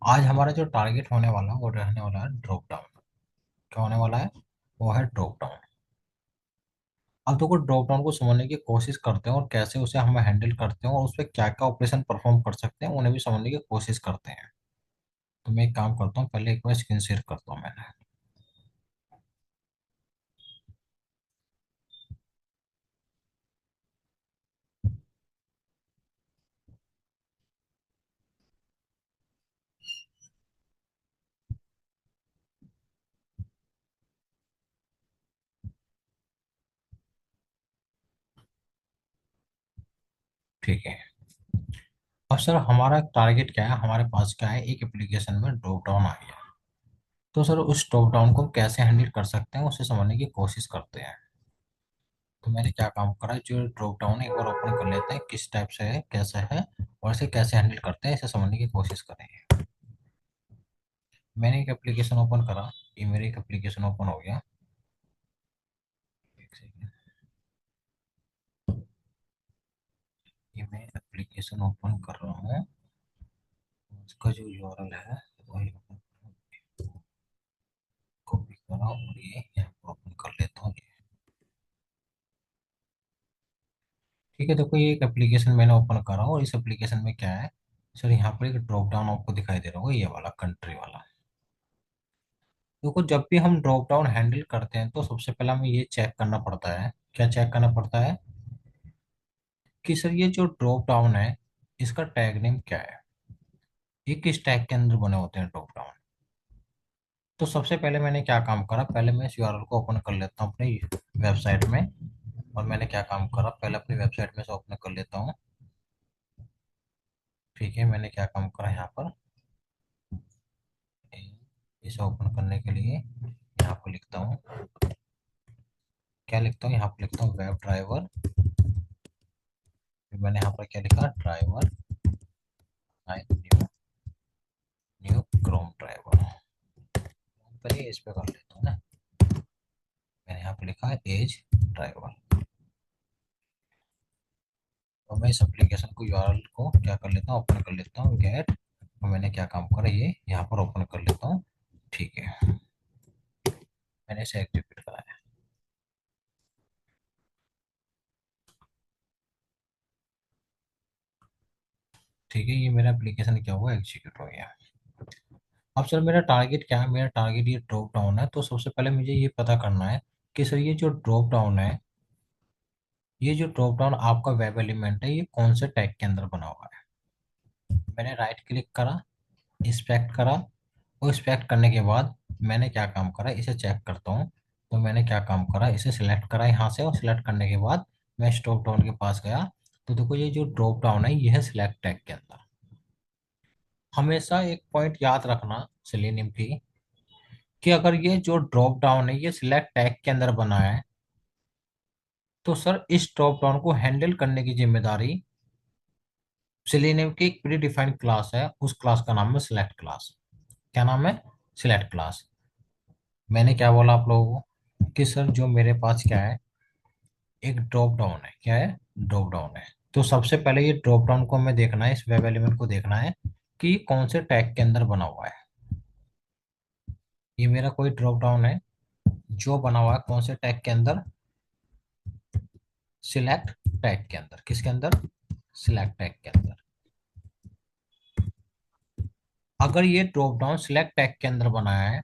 आज हमारा जो टारगेट होने वाला है वो रहने वाला है ड्रॉप डाउन। क्या होने वाला है? वो है ड्रॉप डाउन। अब देखो ड्रॉप डाउन को समझने की कोशिश करते हैं और कैसे उसे हम हैंडल करते हैं और उस पर क्या क्या ऑपरेशन परफॉर्म कर सकते हैं उन्हें भी समझने की कोशिश करते हैं। तो मैं एक काम करता हूँ, पहले एक बार स्क्रीन शेयर करता हूँ मैंने। ठीक है। अब सर हमारा टारगेट क्या है, हमारे पास क्या है, एक एप्लीकेशन में ड्रॉप डाउन आ गया। तो सर उस ड्रॉप डाउन को कैसे हैंडल कर सकते हैं उसे समझने की कोशिश करते हैं। तो मैंने क्या काम करा, जो ड्रॉप डाउन है एक बार ओपन कर लेते हैं, किस टाइप से है, कैसा है और इसे कैसे हैंडल करते हैं, इसे समझने की कोशिश करेंगे। मैंने एक एप्लीकेशन ओपन करा, ये मेरे एक एप्लीकेशन ओपन हो गया। एक सेकेंड, ये मैं एप्लीकेशन ओपन कर रहा हूँ। उसका जो यूआरएल है वही कॉपी करा और ये यहाँ पर ओपन कर लेता हूँ। ठीक है, देखो ये एक एप्लीकेशन मैंने ओपन करा और इस एप्लीकेशन में क्या है, सर यहाँ पर एक ड्रॉप डाउन आपको दिखाई दे रहा होगा, ये वाला कंट्री वाला। देखो जब भी हम ड्रॉप डाउन हैंडल करते हैं तो सबसे पहले हमें ये चेक करना पड़ता है, क्या चेक करना पड़ता है, कि सर ये जो ड्रॉप डाउन है इसका टैग नेम क्या है, ये किस टैग के अंदर बने होते हैं ड्रॉप डाउन। तो सबसे पहले मैंने क्या काम करा, पहले मैं इस यूआरएल को ओपन कर लेता हूँ अपनी वेबसाइट में। और मैंने क्या काम करा, पहले अपनी वेबसाइट में से ओपन कर लेता हूँ। ठीक है, मैंने क्या काम करा यहाँ पर, इसे ओपन करने के लिए यहाँ पर लिखता हूँ, क्या लिखता हूँ, यहाँ पर लिखता हूँ वेब ड्राइवर। फिर मैंने यहाँ पर क्या लिखा, driver new new Chrome driver. पहले इस पे कर लेता हूँ ना, मैंने यहाँ पे लिखा है एज ड्राइवर। और मैं इस एप्लीकेशन को यूआरएल को क्या कर लेता हूँ, ओपन कर लेता हूँ गेट। और मैंने क्या काम करा, ये यहाँ पर ओपन कर लेता हूँ। ठीक है, मैंने इसे एक्टिवेट कराया। ठीक है, ये मेरा एप्लीकेशन क्या हुआ, एग्जीक्यूट हो गया। अब सर मेरा टारगेट क्या है, मेरा टारगेट ये ड्रॉप डाउन है। तो सबसे पहले मुझे ये पता करना है कि सर ये जो ड्रॉप डाउन है, ये जो ड्रॉप डाउन आपका वेब एलिमेंट है, ये कौन से टैग के अंदर बना हुआ है। मैंने राइट क्लिक करा, इंस्पेक्ट करा, और इंस्पेक्ट करने के बाद मैंने क्या काम करा, इसे चेक करता हूँ। तो मैंने क्या काम करा, इसे सिलेक्ट करा यहाँ से, और सिलेक्ट करने के बाद मैं इस ड्रॉप डाउन के पास गया। तो देखो ये जो ड्रॉप डाउन है ये है सिलेक्ट टैग के अंदर। हमेशा एक पॉइंट याद रखना सेलेनियम की, कि अगर ये जो ड्रॉप डाउन है ये सिलेक्ट टैग के अंदर बना है, तो सर इस ड्रॉप डाउन को हैंडल करने की जिम्मेदारी सेलेनियम की एक प्री डिफाइंड क्लास है, उस क्लास का नाम है सिलेक्ट क्लास। क्या नाम है, सिलेक्ट क्लास। मैंने क्या बोला आप लोगों को, कि सर जो मेरे पास क्या है, एक ड्रॉप डाउन है, क्या है, ड्रॉप डाउन है। तो सबसे पहले ये ड्रॉप डाउन को हमें देखना है, इस वेब एलिमेंट को देखना है कि कौन से टैग के अंदर बना हुआ है। ये मेरा कोई ड्रॉप डाउन है जो बना हुआ है कौन से टैग के अंदर, सिलेक्ट टैग के अंदर। किसके अंदर, सिलेक्ट टैग के अंदर। अगर ये ड्रॉप डाउन सिलेक्ट टैग के अंदर बनाया है,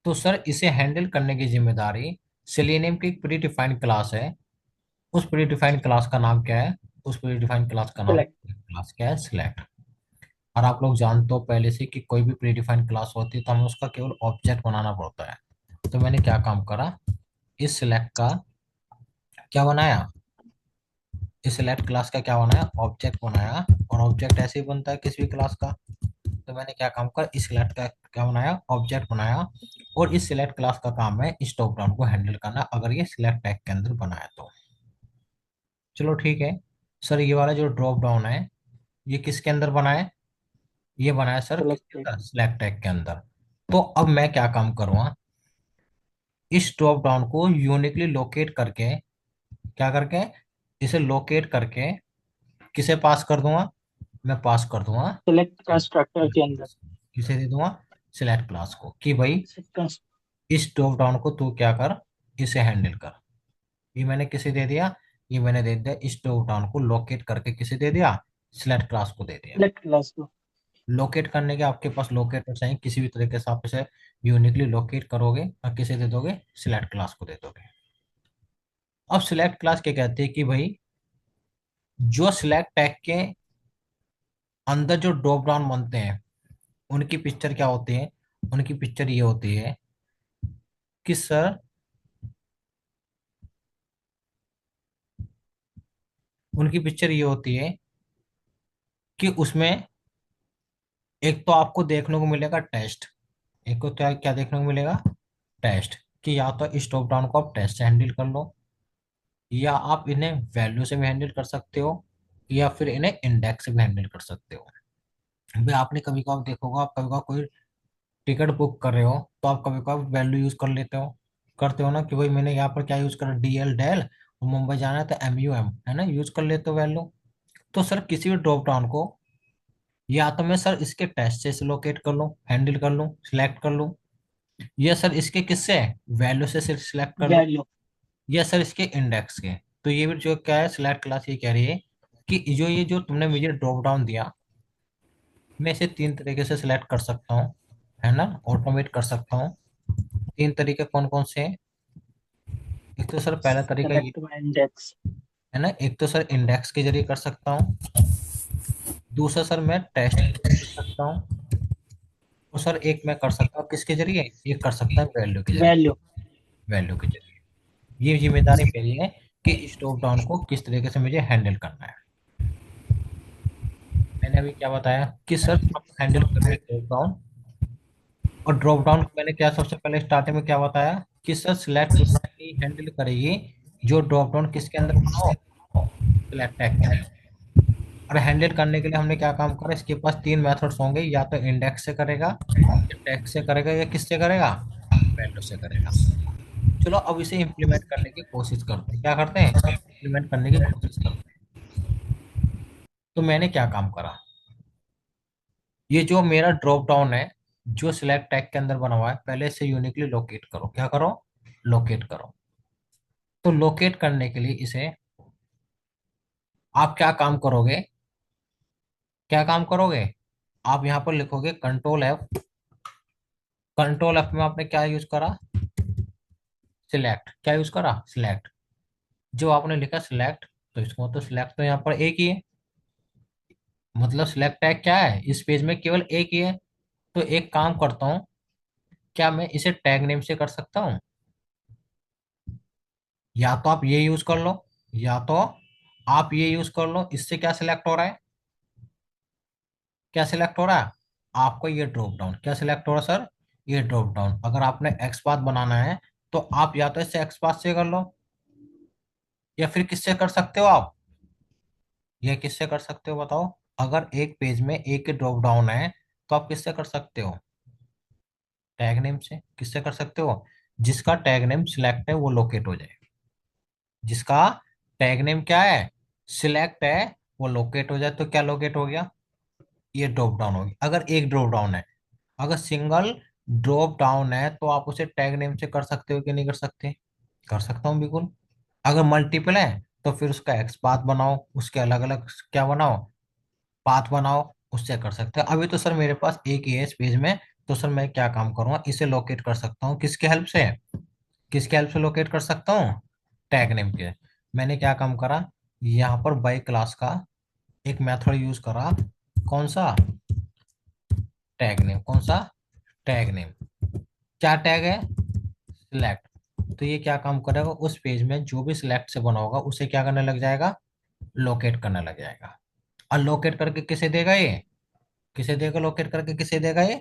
तो सर इसे हैंडल करने की जिम्मेदारी सेलेनियम की एक प्री डिफाइंड क्लास है। उस प्री डिफाइंड क्लास का नाम क्या है, उस प्री डिफाइंड क्लास का नाम, सेलेक्ट। क्लास क्या है, सिलेक्ट। और आप लोग जानते हो पहले से कि कोई भी प्री डिफाइंड क्लास होती है तो हमें उसका केवल ऑब्जेक्ट बनाना पड़ता है। तो मैंने क्या काम करा, इस सिलेक्ट का क्या बनाया, इस सिलेक्ट क्लास का क्या बनाया, ऑब्जेक्ट बनाया। और ऑब्जेक्ट ऐसे ही बनता है किसी भी क्लास का। तो मैंने क्या काम करा, इस सिलेक्ट का क्या बनाया, ऑब्जेक्ट बनाया। और इस सिलेक्ट क्लास का काम है इस टॉप डाउन को हैंडल करना, अगर ये सिलेक्ट टैग के अंदर बनाया तो। चलो ठीक है, सर ये वाला जो ड्रॉप डाउन है ये किसके अंदर बना है, ये बना है सर किसके सेलेक्ट। अंदर, सिलेक्ट टैग के अंदर। तो अब मैं क्या काम करूंगा, इस ड्रॉप डाउन को यूनिकली लोकेट करके, क्या करके, इसे लोकेट करके किसे पास कर दूंगा, मैं पास कर दूंगा सेलेक्ट कंस्ट्रक्टर के अंदर। किसे दे दूंगा, सिलेक्ट क्लास को, कि भाई सिक्वेंस। इस ड्रॉप डाउन को तू क्या कर, इसे हैंडल कर। ये मैंने किसे दे दिया, ये मैंने दे दिया इस ड्रॉप डाउन को लोकेट करके किसे दे दिया, सिलेक्ट क्लास को दे दिया। सिलेक्ट क्लास को। लोकेट करने के आपके पास लोकेटर चाहिए, किसी भी तरीके से आप इसे यूनिकली लोकेट करोगे और किसे दे दोगे, सिलेक्ट क्लास को दे दोगे। अब सिलेक्ट क्लास क्या कहते हैं कि भाई जो सिलेक्ट टैग के अंदर जो ड्रॉप डाउन बनते हैं उनकी पिक्चर क्या होती है, उनकी पिक्चर ये होती है कि सर, उनकी पिक्चर ये होती है कि उसमें एक तो आपको देखने को मिलेगा टेस्ट, एक को क्या क्या देखने को मिलेगा, टेस्ट, कि या तो इस ड्रॉप डाउन को आप टेस्ट से हैंडल कर लो, या आप इन्हें वैल्यू से भी हैंडल कर सकते हो, या फिर इन्हें इंडेक्स से भी हैंडल कर सकते हो। भाई आपने कभी कभार देखा होगा, आप कभी कभार कोई टिकट बुक कर रहे हो तो आप कभी कभार वैल्यू यूज कर लेते हो, करते हो ना, कि भाई मैंने यहाँ पर क्या यूज करा, डीएल डेल, और मुंबई जाना है तो एमयूएम, है ना, यूज कर लेते हो वैल्यू। तो सर किसी भी ड्रॉप डाउन को या तो मैं सर इसके टेस्ट से लोकेट कर लूँ, हैंडल कर लूँ, सिलेक्ट कर लूँ, या सर इसके किससे, वैल्यू से सिलेक्ट कर लूँ, वैल्यू। या सर इसके इंडेक्स के। तो ये भी जो क्या है, सिलेक्ट क्लास ये कह रही है कि जो ये जो तुमने मुझे ड्रॉप डाउन दिया, मैं इसे तीन तरीके से सिलेक्ट कर सकता हूँ, है ना, ऑटोमेट कर सकता हूँ। तीन तरीके कौन कौन से हैं, एक तो सर पहला तरीका ये, सेलेक्ट बाय इंडेक्स। है ना, एक तो सर इंडेक्स के जरिए कर सकता हूँ, दूसरा सर मैं टेस्ट कर सकता हूँ, और सर एक मैं कर सकता हूँ किसके जरिए, एक कर सकता हूँ वैल्यू के जरिए, वैल्यू। वैल्यू के जरिए। ये जिम्मेदारी मेरी है कि इस ड्रॉप डाउन को किस तरीके से मुझे हैंडल करना है। मैंने अभी क्या बताया कि सर आप हैंडल करोगे ड्रॉप डाउन, और ड्रॉप डाउन मैंने क्या सबसे पहले स्टार्टिंग में क्या बताया कि सर सिलेक्ट क्लास ही हैंडल करेगी जो ड्रॉप डाउन किसके अंदर बना हो, सिलेक्ट टैग के अंदर। और हैंडल करने के लिए हमने क्या काम करा, इसके पास तीन मेथड्स होंगे, या तो इंडेक्स से करेगा, या टैग से करेगा, या किससे करेगा, वैल्यू से करेगा। चलो अब इसे इम्प्लीमेंट करने की कोशिश करते हैं, क्या करते हैं, इम्प्लीमेंट करने की कोशिश करते हैं। तो मैंने क्या काम करा, ये जो मेरा ड्रॉप डाउन है जो सिलेक्ट टैग के अंदर बना हुआ है, पहले इसे यूनिकली लोकेट करो, क्या करो, लोकेट करो। तो लोकेट करने के लिए इसे आप क्या काम करोगे, क्या काम करोगे, आप यहाँ पर लिखोगे कंट्रोल F। कंट्रोल F में आपने क्या यूज करा, सिलेक्ट, क्या यूज करा, सिलेक्ट। जो आपने लिखा सिलेक्ट, तो इसको तो सिलेक्ट तो यहाँ पर एक ही है, मतलब सिलेक्ट टैग क्या है, इस पेज में केवल एक ही है। तो एक काम करता हूँ, क्या मैं इसे टैग नेम से कर सकता हूँ, या तो आप ये यूज कर लो, या तो आप ये यूज कर लो, इससे क्या सिलेक्ट हो रहा है, क्या सिलेक्ट हो रहा है, आपको ये ड्रॉप डाउन क्या सिलेक्ट हो रहा है सर, ये ड्रॉप डाउन। अगर आपने एक्स पाथ बनाना है तो आप या तो इससे एक्स पाथ से कर लो, या फिर किससे कर सकते हो आप, ये किससे कर सकते हो बताओ। अगर एक पेज में एक ही ड्रॉप डाउन है तो आप किससे कर सकते हो, टैग नेम से। किससे कर सकते हो, जिसका टैग नेम सिलेक्ट है वो लोकेट हो जाए, जिसका टैग नेम क्या है, सिलेक्ट है, वो लोकेट हो जाए। तो क्या लोकेट हो गया, ये ड्रॉप डाउन होगी। अगर एक ड्रॉप डाउन है, अगर सिंगल ड्रॉप डाउन है तो आप उसे टैग नेम से कर सकते हो कि नहीं कर सकते, कर सकता हूँ बिल्कुल। अगर मल्टीपल है तो फिर उसका एक्स पाथ बनाओ, उसके अलग अलग क्या बनाओ, पाथ बनाओ, उससे कर सकते हैं। अभी तो सर मेरे पास एक ही है इस पेज में, तो सर मैं क्या काम करूंगा, इसे लोकेट कर सकता हूँ किसके हेल्प से, किसके हेल्प से लोकेट कर सकता हूँ, टैग नेम के। मैंने क्या काम करा, यहाँ पर बाई क्लास का एक मेथड यूज करा, कौन सा, टैग नेम, कौन सा, टैग नेम। क्या टैग है, सिलेक्ट। तो ये क्या काम करेगा, उस पेज में जो भी सिलेक्ट से बना होगा उसे क्या करने लग जाएगा, लोकेट करने लग जाएगा। और लोकेट करके किसे देगा ये, किसे देगा, लोकेट करके किसे देगा ये,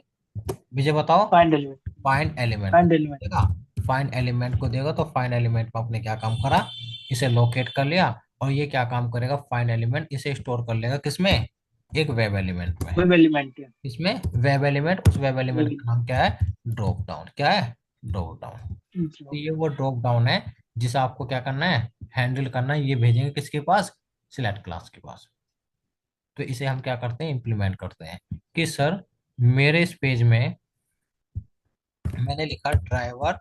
मुझे बताओ, फाइंड एलिमेंट। फाइंड एलिमेंट को फाइंड एलिमेंट। देगा। फाइंड एलिमेंट को देगा, तो फाइंड एलिमेंट में आपने क्या काम करा, इसे लोकेट कर लिया, और ये क्या काम करेगा, फाइंड एलिमेंट इसे स्टोर कर लेगा किसमें, एक वेब एलिमेंट में। वेब एलिमेंट है। इसमें वेब एलिमेंट, उस वेब एलिमेंट वेब। का नाम क्या है, ड्रॉप डाउन, क्या है, ड्रॉप डाउन। तो ये वो ड्रॉप डाउन है जिसे आपको क्या करना है, हैंडल करना है। ये भेजेंगे किसके पास, सिलेक्ट क्लास के पास। तो इसे हम क्या करते हैं, इम्प्लीमेंट करते हैं कि सर मेरे इस पेज में मैंने लिखा driver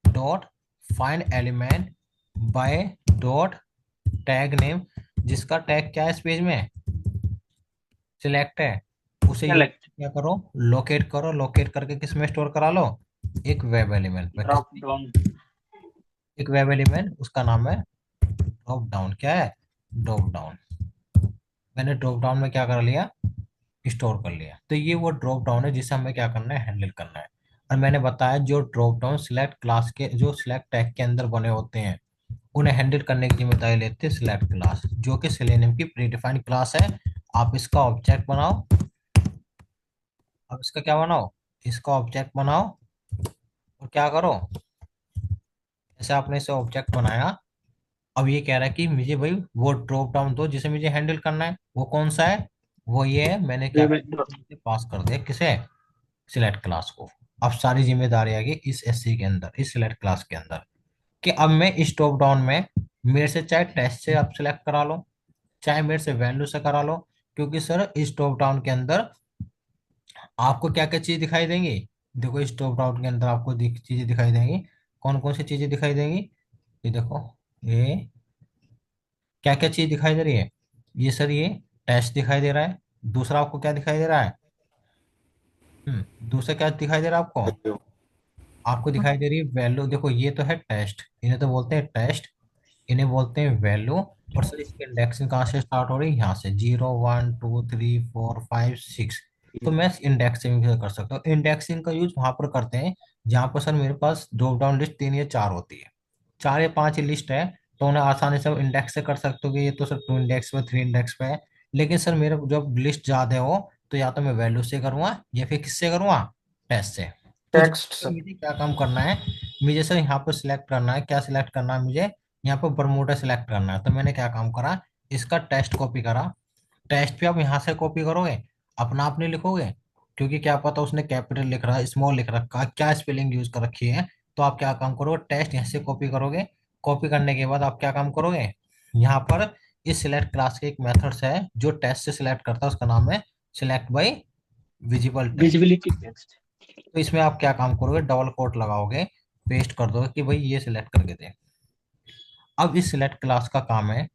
dot find element by dot tag name, जिसका टैग क्या है इस पेज में, सिलेक्ट है। उसे यूज सेलेक्ट। क्या करो, लोकेट करो, लोकेट करके किस में स्टोर करा लो, एक वेब एलिमेंट पे। किस, ड्रॉप डाउन। एक वेब एलिमेंट, उसका नाम है ड्रॉप डाउन। क्या है, ड्रॉप डाउन। मैंने ड्रॉप डाउन में क्या कर लिया, स्टोर कर लिया। तो ये वो ड्रॉप डाउन है जिसे हमें क्या करना है, हैंडल करना है। और मैंने बताया जो ड्रॉप डाउन सिलेक्ट क्लास के, जो सिलेक्ट टैग के अंदर बने होते हैं, उन्हें हैंडल करने की जिम्मेदारी लेते हैं सिलेक्ट क्लास, जो कि सेलेनियम की प्रीडिफाइंड क्लास है। आप इसका ऑब्जेक्ट बनाओ। अब इसका क्या बनाओ, इसका ऑब्जेक्ट बनाओ। और क्या करो, जैसे आपने इसे ऑब्जेक्ट बनाया, अब ये कह रहा है कि मुझे भाई वो ड्रॉप डाउन दो जिसे मुझे हैंडल करना है। वो कौन सा है, वो ये है। मैंने क्या वेब कर पास कर दिया किसे, सिलेक्ट क्लास को। अब सारी जिम्मेदारी आ गई इस एससी के अंदर, इस सिलेक्ट क्लास के अंदर, कि अब मैं इस ड्रॉप डाउन में मेरे से चाहे टेस्ट से आप सिलेक्ट करा लो, चाहे मेरे से वैल्यू से करा लो। क्योंकि सर इस ड्रॉप डाउन के अंदर आपको क्या क्या चीज दिखाई देंगी। देखो इस ड्रॉप डाउन के अंदर आपको चीजें दिखाई देंगी। कौन कौन सी चीजें दिखाई देंगी, ये देखो, ये क्या क्या चीज दिखाई दे रही है। ये सर ये टेस्ट दिखाई दे रहा है। दूसरा आपको क्या दिखाई दे रहा है, दूसरा क्या दिखाई दे रहा है आपको, वैल्यू। आपको दिखाई दे रही है वैल्यू। देखो ये तो है टेस्ट, इन्हें तो बोलते हैं टेस्ट, इन्हें बोलते हैं वैल्यू। और सर इसकी इंडेक्सिंग कहाँ से स्टार्ट हो रही है, यहाँ से 0 1 2 3 4 5 6। तो मैं इंडेक्सिंग कर सकता हूँ। इंडेक्सिंग का यूज वहां पर करते हैं जहाँ पर सर मेरे पास ड्रॉप डाउन लिस्ट 3 या 4 होती है, 4 या 5 ही लिस्ट है। तो उन्हें आसानी से इंडेक्स से कर सकते हो कि ये तो सर 2 इंडेक्स पे 3 इंडेक्स पे है। लेकिन सर मेरे जब लिस्ट ज्यादा हो, तो या तो मैं वैल्यू से करूंगा या फिर किससे करूंगा, टेस्ट से। तो टेक्स्ट से। मुझे क्या काम करना है, मुझे सर यहाँ पर सिलेक्ट करना है, क्या सिलेक्ट करना है मुझे, यहाँ पर बरमूडा सिलेक्ट करना है। तो मैंने क्या काम करा, इसका टेस्ट कॉपी करा। टेस्ट भी आप यहाँ से कॉपी करोगे, अपना आप नहीं लिखोगे, क्योंकि क्या पता उसने कैपिटल लिख रहा है, स्मॉल लिख रखा है, क्या स्पेलिंग यूज कर रखी है। तो आप क्या काम करोगे, टेस्ट यहाँ से कॉपी करोगे। कॉपी करने के बाद आप क्या काम करोगे, यहाँ पर इस सिलेक्ट क्लास के एक मेथड्स है जो टेस्ट से सिलेक्ट करता है, उसका नाम है select by visible text. Visibility text. तो इसमें आप क्या काम करोगे, डबल कोट लगाओगे, पेस्ट कर दोगे कि भाई ये सिलेक्ट करके दे। अब इस सिलेक्ट क्लास का काम है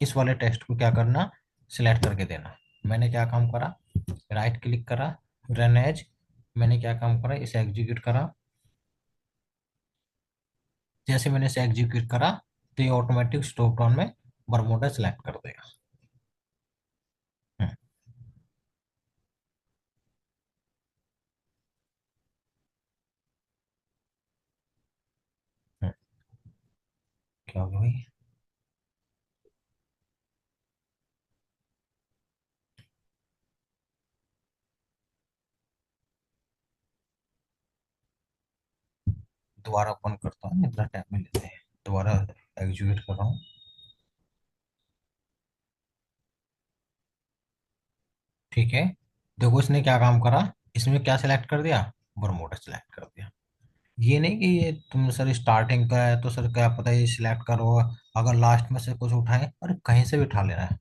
इस वाले टेक्स्ट को क्या करना, सिलेक्ट करके देना। मैंने क्या काम करा, राइट क्लिक करा, रन एज। मैंने क्या काम करा, इसे एग्जीक्यूट करा। जैसे मैंने इसे एग्जीक्यूट करा, तो ये ऑटोमेटिक स्टॉप डाउन में बरमोडा सिलेक्ट कर देगा। हम्म, हम्म, क्या होगा भाई, दोबारा ओपन करता हूँ, इतना टाइम में लेते हैं। दोबारा एग्जीक्यूट कर रहा हूँ। ठीक है, देखो इसने क्या काम करा, इसमें क्या सिलेक्ट कर दिया, बरमोडा सिलेक्ट कर दिया। ये नहीं कि ये तुम सर स्टार्टिंग का है तो सर क्या पता ये सिलेक्ट करो, अगर लास्ट में से कुछ उठाए, और कहीं से भी उठा लेना है।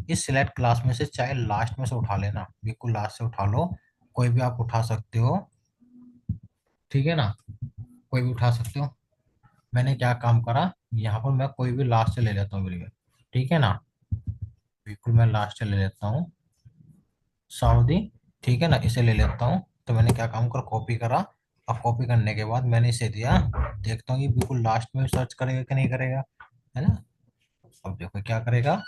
इस सिलेक्ट क्लास में से चाहे लास्ट में से उठा लेना, बिल्कुल लास्ट से उठा लो, कोई भी आप उठा सकते हो। ठीक है ना, कोई भी उठा सकते हो। मैंने क्या काम करा, यहाँ पर मैं कोई भी लास्ट से ले लेता हूँ बिल्कुल। ठीक है ना, बिल्कुल मैं लास्ट से ले लेता हूँ, सऊदी। ठीक है ना, इसे ले लेता हूँ। तो मैंने क्या काम कर, कॉपी करा। अब कॉपी करने के बाद मैंने इसे दिया, देखता हूँ ये बिल्कुल लास्ट में सर्च करेगा कि नहीं करेगा, है ना। अब देखो क्या करेगा,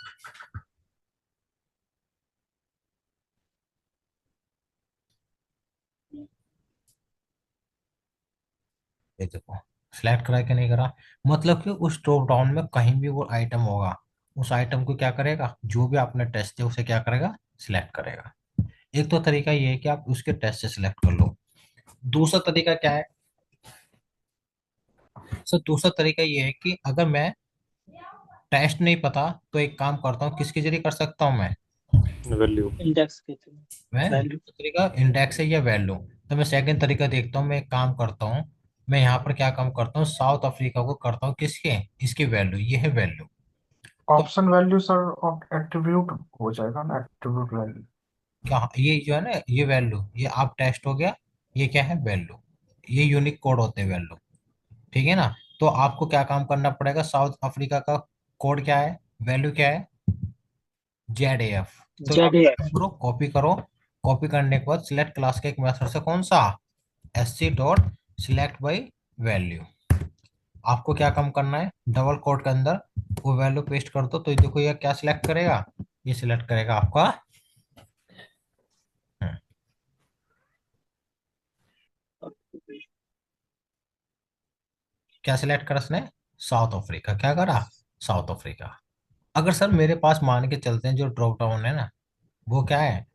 ये देखो सिलेक्ट करा कि नहीं करा। मतलब कि उस ड्रॉप डाउन में कहीं भी वो आइटम होगा, उस आइटम को क्या करेगा, जो भी आपने टेस्ट किया उसे क्या करेगा, सिलेक्ट करेगा। एक तो तरीका ये है कि आप उसके टेस्ट से सिलेक्ट कर लो। दूसरा तरीका क्या है, सर दूसरा तरीका ये है कि अगर मैं टेस्ट नहीं पता, तो एक काम करता हूँ, किसके जरिए कर सकता हूँ वैल्यू। इंडेक्स के थ्रू। मैं वैल्यू। दूसरा तरीका इंडेक्स है या वैल्यू। तो मैं सेकंड तरीका देखता हूँ, मैं एक काम करता हूँ, मैं यहाँ पर क्या काम करता हूँ, साउथ अफ्रीका को करता हूँ किसके, इसकी वैल्यू, ये है वैल्यू। तो ऑप्शन वैल्यू सर, एट्रीब्यूट हो जाएगा ना, एट्रीब्यूट वैल्यू। क्या ये जो है ना, ये वैल्यू, ये आप टेस्ट हो गया, ये क्या है वैल्यू, ये यूनिक कोड होते हैं वैल्यू। ठीक है ना। तो आपको क्या काम करना पड़ेगा, साउथ अफ्रीका का कोड क्या है, वैल्यू क्या है, ZAF। तो आप जेडीएफ। क्या करो, कॉपी करो। कॉपी करने के बाद सिलेक्ट क्लास के एक मेथड से कौन सा, SC dot select by value. आपको क्या काम करना है, डबल कोट के अंदर वो वैल्यू पेस्ट कर दो, तो ये देखो ये क्या सिलेक्ट करेगा, ये सिलेक्ट करेगा आपका, हम्म, क्या सिलेक्ट करा इसने, साउथ अफ्रीका। क्या करा, साउथ अफ्रीका। अगर सर मेरे पास मान के चलते हैं जो ड्रॉप डाउन है ना, वो क्या है,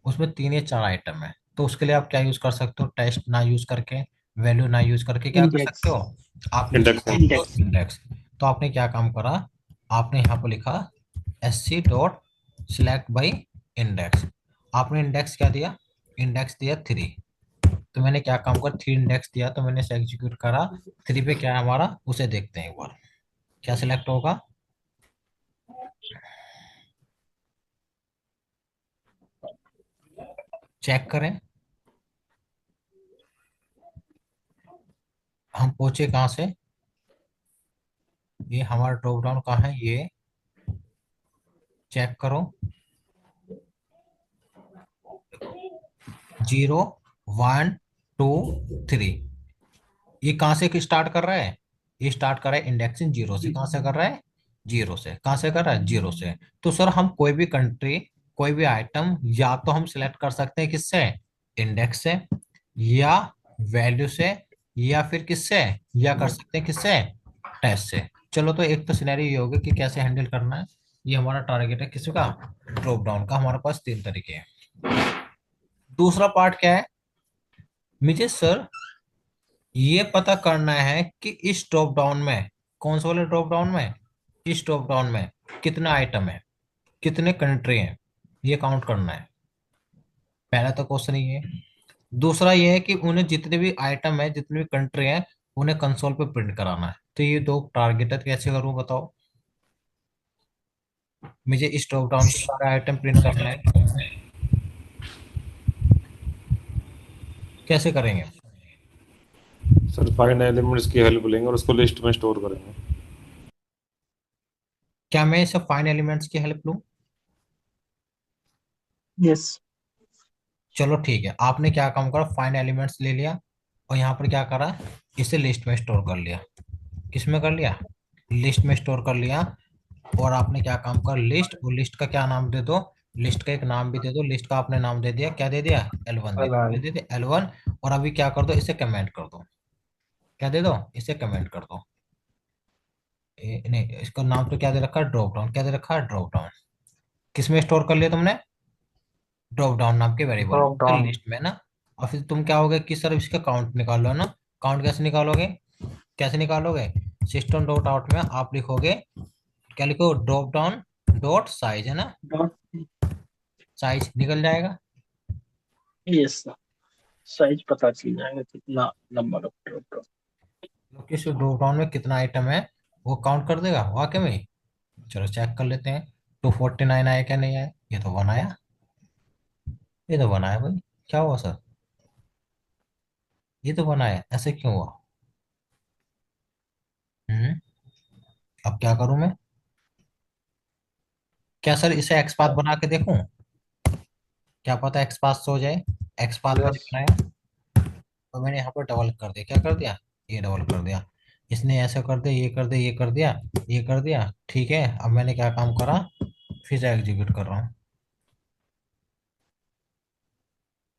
उसमें 3 या 4 आइटम है, तो उसके लिए आप क्या यूज कर सकते हो, टेस्ट ना यूज करके, वैल्यू ना यूज करके क्या कर सकते इंडेक्स। हो, आप यूज कर इंडेक्स है। सकते हो इंडेक्स। तो आपने क्या काम करा, आपने यहाँ पर लिखा SC dot select by index. आपने इंडेक्स क्या दिया, इंडेक्स दिया 3। तो मैंने क्या काम कर, 3 इंडेक्स दिया, तो मैंने इसे एग्जीक्यूट करा। 3 पे क्या है हमारा, उसे देखते हैं एक बार, क्या सिलेक्ट होगा, चेक करें। हम पहुंचे कहाँ से, ये हमारा ड्रॉप डाउन कहाँ है, ये चेक करो, 0 1 2 3। ये कहाँ से स्टार्ट कर रहा है, ये स्टार्ट कर रहा है इंडेक्सिंग 0 से। कहाँ से कर रहा है, 0 से। कहाँ से कर रहा है, 0 से। तो सर हम कोई भी कंट्री, कोई भी आइटम, या तो हम सिलेक्ट कर सकते हैं किससे, इंडेक्स से, या वैल्यू से, या फिर किससे, या कर सकते हैं किससे, टेस्ट से। चलो तो एक तो सिनेरियो ये होगा कि कैसे हैंडल करना है। ये हमारा टारगेट है किसका, ड्रॉप डाउन का। हमारे पास 3 तरीके हैं। दूसरा पार्ट क्या है, मुझे सर ये पता करना है कि इस ड्रॉप डाउन में, कौन से वाले ड्रॉप डाउन में, इस ड्रॉप डाउन में कितना आइटम है, कितने कंट्री हैं, ये काउंट करना है। पहला तो क्वेश्चन ये है। दूसरा ये है कि उन्हें जितने भी आइटम है, जितने भी कंट्री हैं, उन्हें कंसोल पे प्रिंट कराना है। तो ये 2 टारगेट है, तो कैसे करूँ बताओ। मुझे इस ड्रॉप डाउन के सारे आइटम प्रिंट करना है, कैसे करेंगे। सर फाइंड एलिमेंट्स की हेल्प लेंगे और उसको लिस्ट में स्टोर करेंगे। क्या मैं इसे फाइन एलिमेंट्स की हेल्प लूँ। यस। चलो ठीक है, आपने क्या काम करा, फाइन एलिमेंट्स ले लिया, और यहाँ पर क्या करा, इसे लिस्ट में स्टोर कर लिया। किस में कर लिया, लिस्ट में स्टोर कर लिया। और आपने क्या काम कर, लिस्ट, और लिस्ट का क्या नाम दे दो, लिस्ट का एक नाम भी दे दो। लिस्ट का आपने नाम दे दिया, क्या दे दिया, L1 दे दिया, L1। और अभी क्या कर दो, इसे कमेंट कर दो, क्या दे दो, इसे कमेंट कर दो। नहीं, इसका नाम तो क्या दे रखा है, ड्रॉप डाउन। क्या दे रखा है, ड्रॉप डाउन। किस में स्टोर कर लिया तुमने, ड्रॉप डाउन नाम के वेरिएबल ड्रॉप में, डाउन। लिस्ट में ना। और फिर तुम क्या होगे कि सर इसका काउंट निकालो ना। काउंट कैसे निकालोगे, कैसे निकालोगे, सिस्टम डॉट आउट में आप लिखोगे, क्या लिखो, ड्रॉप डाउन डॉट साइज, है ना, डॉट। साइज निकल जाएगा। Yes sir. साइज पता चल जाएगा कितना नंबर ऑफ ड्रॉप। तो किस ड्रॉप डाउन में कितना आइटम है, वो काउंट कर देगा वाकई में। चलो चेक कर लेते हैं, 249 आया क्या नहीं आया, ये तो बनाया, ये तो बनाया भाई। क्या हुआ सर, ये तो बनाया, ऐसे क्यों हुआ। हम्म, अब क्या करूं मैं, क्या सर इसे एक्सपाथ बना के देखूं, क्या पता एक्सपाथ से हो जाए। एक्सपाथ मैंने यस। बनाया, तो मैंने यहाँ पर डबल कर दिया, क्या कर दिया, ये डबल कर दिया। इसने ऐसा कर दिया, ये कर दिया, ये कर दिया, ये कर दिया। ठीक है, अब मैंने क्या काम करा, फिर से एग्जीक्यूट कर रहा हूँ,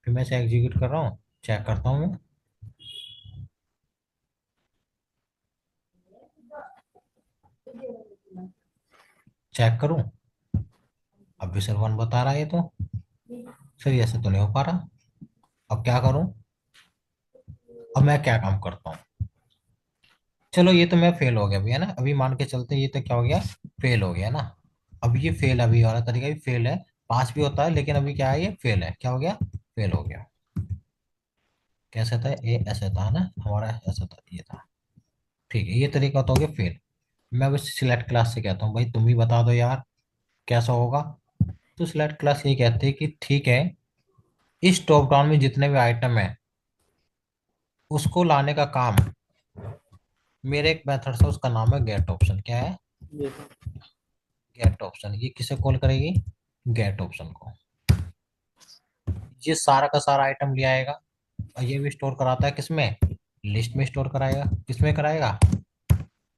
फिर मैं से एग्जीक्यूट कर रहा हूँ, चेक करता हूँ मैं, चेक करूँ। अब भी सर 1 बता रहा है ये तो, सर ये ऐसे तो नहीं हो पा रहा। अब क्या करूँ, अब मैं क्या काम करता हूँ। चलो ये तो मैं फेल हो गया अभी, है ना, अभी मान के चलते ये तो क्या हो गया, फेल हो गया ना। अब ये फेल, अभी वाला तरीका भी फेल है। पास भी होता है, लेकिन अभी क्या है, ये फेल है, क्या हो गया, फेल हो गया। कैसे था ये, ऐसे था ना हमारा, ऐसा था, ये था। ठीक है, ये तरीका तो हो गया फेल। मैं बस सिलेक्ट क्लास से कहता हूँ भाई तुम ही बता दो यार, कैसा होगा। तो सिलेक्ट क्लास ये कहते हैं कि ठीक है, इस ड्रॉप डाउन में जितने भी आइटम है उसको लाने का काम मेरे एक मेथड से, उसका नाम है गेट ऑप्शन। क्या है? ये गेट ऑप्शन। ये किसे कॉल करेगी? गेट ऑप्शन को। ये सारा का सारा आइटम ले आएगा और ये भी स्टोर कराता है किसमें? लिस्ट में स्टोर कराएगा। किसमें कराएगा?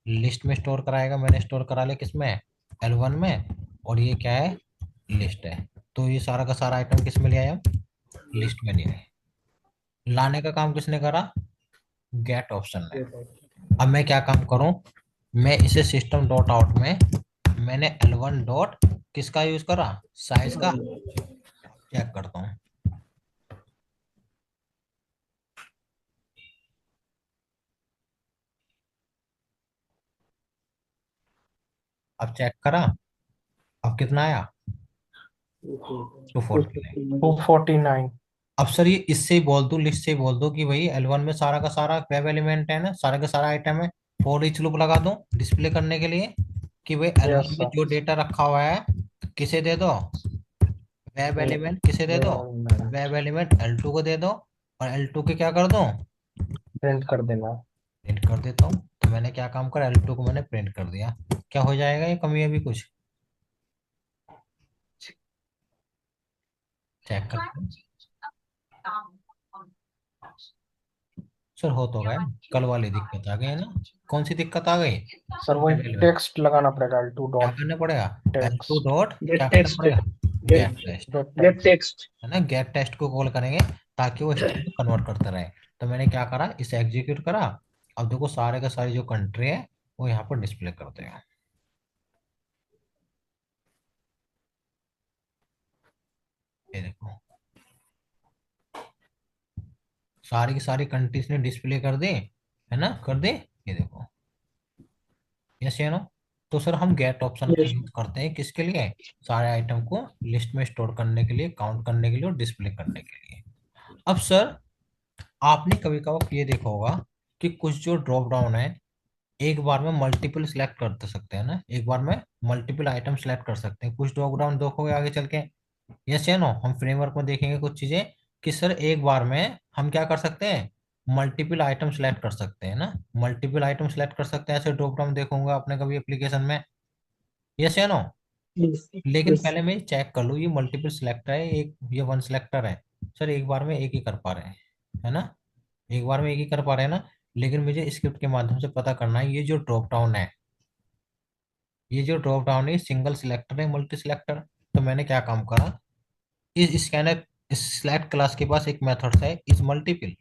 लिस्ट में स्टोर कराएगा। मैंने स्टोर करा लिया किसमें? L1 में। और ये क्या है? लिस्ट है। तो ये सारा का सारा आइटम किस में ले आया? लिस्ट में ले आए। लाने का काम किसने करा? गेट ऑप्शन ने। ये तो अब मैं क्या काम करूं? मैं इसे सिस्टम डॉट आउट में मैंने L1 डॉट किसका यूज करा? साइज का। चेक करता हूँ। अब चेक करा। अब कितना आया? Two two forty nine. Fifty 249। अब सर ये इससे ही बोल दूं, लिस्ट से ही बोल दूं कि भाई L1 में सारा का सारा वेब एलिमेंट है ना, सारा का सारा आइटम है। फॉर ईच लूप लगा दूं डिस्प्ले करने के लिए कि भाई यस L1 में सर। जो डेटा रखा हुआ है किसे दे दो? वेब वो एलिमेंट किसे दे दो? वेब एलिमेंट L2 को दे दो। और L2 के क्या कर दो? प्रिंट कर देना। प्रिंट कर देता हूँ। तो मैंने क्या काम करा? L2 को मैंने प्रिंट कर दिया। क्या हो जाएगा? ये कमी है भी कुछ? चेक करते हैं। सर हो तो गए। कल वाली दिक्कत आ गई है ना? कौन सी दिक्कत आ गई? सर वही वेब एलिमेंट। टेक्स्ट लगाना पड़ेगा, L2 क्या डॉट करना पड़ेगा? L2 text. डॉट क्या गेट करना टेक्स्ट, पड़ेगा? Get get test. Get get text. Text. है ना? गेट टेस्ट को कॉल करेंगे ताकि वो स्ट्रिंग को कन्वर्ट करते रहे। तो मैंने क्या करा? इसे एग्जीक्यूट करा। अब देखो सारे का सारी जो कंट्री है वो यहाँ पर डिस्प्ले करते हैं। ये देखो सारी की सारी कंट्रीज ने डिस्प्ले कर दी। है ना? कर दे। ये देखो। यस या नो? तो सर हम गेट ऑप्शन का यस। यूज करते हैं किसके लिए? सारे आइटम को लिस्ट में स्टोर करने के लिए, काउंट करने के लिए और डिस्प्ले करने के लिए। अब सर आपने कभी कभार ये देखा होगा कि कुछ जो ड्रॉप डाउन है एक बार में मल्टीपल सिलेक्ट कर सकते हैं ना, एक बार में मल्टीपल आइटम सिलेक्ट कर सकते हैं। कुछ ड्रॉप डाउन देखोगे आगे चल के। यस या नो? हम फ्रेमवर्क में देखेंगे कुछ चीजें कि सर एक बार में हम क्या कर सकते हैं? मल्टीपल आइटम सिलेक्ट कर सकते हैं ना। मल्टीपल आइटम सिलेक्ट कर सकते हैं, ऐसे ड्रॉप डाउन देखोगे आपने कभी एप्लीकेशन में। यस या नो? यस। लेकिन यस। पहले मैं चेक कर लूँ, ये मल्टीपल सिलेक्टर है एक ये वन सिलेक्टर है। सर एक बार में एक ही कर पा रहे हैं। है ना? एक बार में एक ही कर पा रहे हैं ना। लेकिन मुझे स्क्रिप्ट के माध्यम से पता करना है ये जो ड्रॉप डाउन है सिंगल सिलेक्टर है मल्टी सिलेक्टर। तो मैंने क्या काम करा? इस स्कैनर इस सिलेक्ट क्लास के पास एक मेथड है इज मल्टीपल।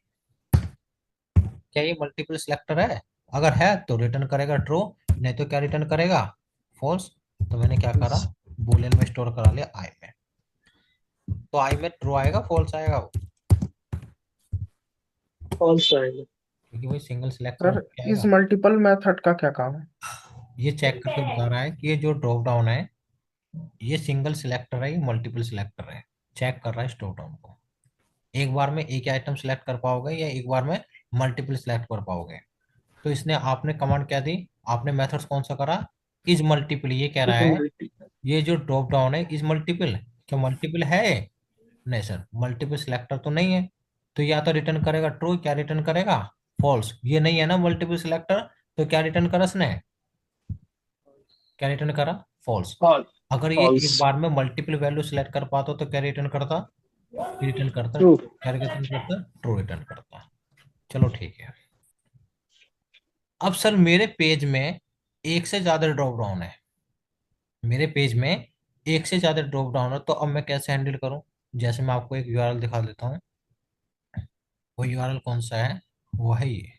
क्या ये मल्टीपल सिलेक्टर है? अगर है तो रिटर्न करेगा ट्रू, नहीं तो क्या रिटर्न करेगा? फॉल्स। तो मैंने क्या करा? बूलियन में स्टोर करा लिया आई में। तो आई में ट्रू आएगा फॉल्स आएगा वो? फॉल्स आएगा। क्योंकि वही सिंगल सिलेक्टर में सर क्या इस आएगा? मल्टीपल मेथड का क्या काम है? ये चेक करके बता रहा है कि ये जो ड्रॉप डाउन है ये सिंगल सिलेक्टर है, ये मल्टीपल सिलेक्टर है। चेक कर रहा है ड्रॉप डाउन को। एक बार में एक ही आइटम सिलेक्ट कर पाओगे या एक बार में मल्टीपल सिलेक्ट कर पाओगे? तो इसने आपने कमांड क्या दी? आपने मेथड्स कौन सा करा? Is multiple. ये कह रहा इज है मल्टीपल। ये जो ड्रॉप डाउन है इज मल्टीपल। क्या मल्टीपल है? नहीं सर, मल्टीपल सिलेक्टर तो नहीं है। तो या तो रिटर्न करेगा ट्रू, क्या रिटर्न करेगा? फॉल्स। ये नहीं है ना मल्टीपल सिलेक्टर। तो क्या रिटर्न करा इसने? क्या रिटर्न करा? फॉल्स। फॉल्स। अगर ये फॉल्स। एक बार में मल्टीपल वैल्यू सिलेक्ट कर पाता तो क्या रिटर्न करता? रिटर्न करता। ट्रू। क्या रिटर्न करता? ट्रू रिटर्न करता। चलो ठीक है। अब सर मेरे पेज में एक से ज्यादा ड्रॉप डाउन है। मेरे पेज में एक से ज्यादा ड्रॉप डाउन है, तो अब मैं कैसे हैंडल करूं? जैसे मैं आपको एक यूआरएल दिखा देता हूँ। वो यूआरएल कौन सा है? वो है ये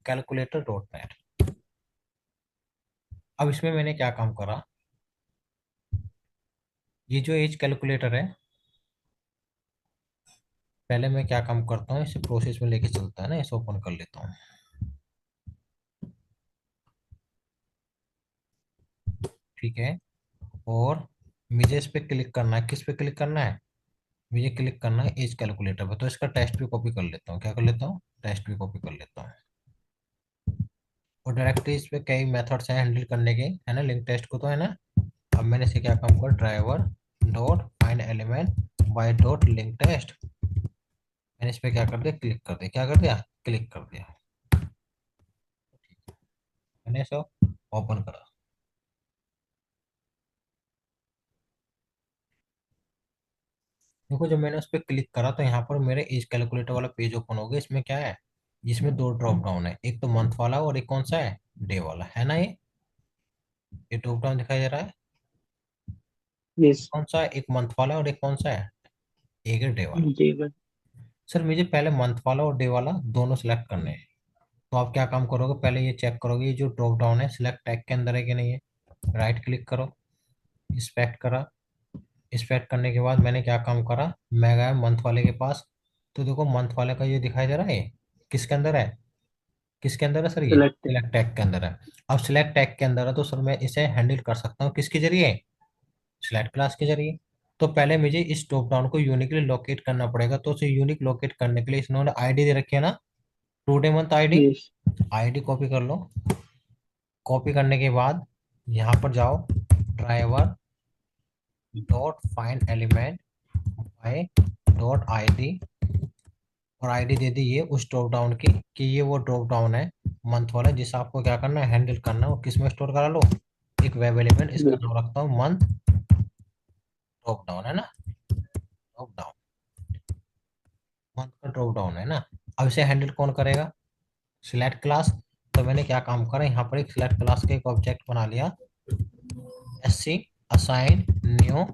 calculator.net। अब इसमें मैंने क्या काम करा? ये जो एज कैलकुलेटर है, पहले मैं क्या काम करता हूँ, इसे प्रोसेस में लेके चलता है ना, इसे ओपन कर लेता हूँ। ठीक है। और मुझे इस पे क्लिक करना है। किस पे क्लिक करना है? मुझे क्लिक करना है एज कैलकुलेटर पे। तो इसका टेस्ट भी कॉपी कर लेता हूँ। क्या कर लेता हूँ? टेस्ट भी कॉपी कर लेता हूँ। और डायरेक्टली इस पे कई मेथड्स हैं हैंडल करने के, है ना? लिंक टेस्ट को तो है ना। अब मैंने इसे क्या काम कर, driver dot find element by dot link test, मैंने इस पे क्या कर दिया, क्लिक कर दिया, क्या कर दिया, क्लिक कर दिया। मैंने इसे ओपन करा। देखो जब मैंने उस पर क्लिक करा तो यहाँ पर मेरे एज कैलकुलेटर वाला पेज ओपन हो गया। इसमें क्या है, इसमें दो ड्रॉप डाउन है, एक तो मंथ वाला और एक कौन सा है, डे वाला, है ना। ये ड्रॉप डाउन दिखाई दे रहा है। यस। कौन सा है, एक मंथ वाला और एक कौन सा है, एक है डे वाला। जी बस। सर मुझे पहले मंथ वाला और डे वाला दोनों सिलेक्ट करने हैं। तो आप क्या काम करोगे, पहले ये चेक करोगे ये जो ड्रॉप डाउन है सिलेक्ट टैग के अंदर है कि नहीं है। राइट क्लिक करो, इंस्पेक्ट करा। इंस्पेक्ट करने के बाद मैंने क्या काम करा, मैं गया मंथ वाले के पास। तो देखो मंथ वाले का ये दिखाई दे रहा है, किसके अंदर है, किसके अंदर है सर, ये सिलेक्ट। सिलेक्ट टैग के अंदर है। अब सिलेक्ट टैग के अंदर है तो सर मैं इसे हैंडल कर सकता हूँ किसके जरिए, सिलेक्ट क्लास के जरिए। तो पहले मुझे इस ड्रॉप डाउन को यूनिकली लोकेट करना पड़ेगा। तो उसे यूनिक लोकेट करने के लिए इन्होंने आईडी दे रखी है ना, to day month ID. Yes. ID copy कर लो। कॉपी करने के बाद यहाँ पर जाओ, driver dot find element by dot ID, और आईडी दे दी ये उस ड्रॉप डाउन की, कि ये वो ड्रॉप डाउन है मंथ वाला जिसे आपको क्या करना है, हैंडल करना है। और किस में स्टोर करा लो, एक वेब एलिमेंट, इसका यस। नाम रखता हूँ मंथ ड्रॉप डाउन, है ना, ड्रॉप डाउन, मंथ का ड्रॉप डाउन है ना। अब इसे हैंडल कौन करेगा, सिलेक्ट क्लास। तो मैंने क्या काम करा, यहाँ पर एक सिलेक्ट क्लास का एक ऑब्जेक्ट बना लिया, एस सी असाइन न्यू,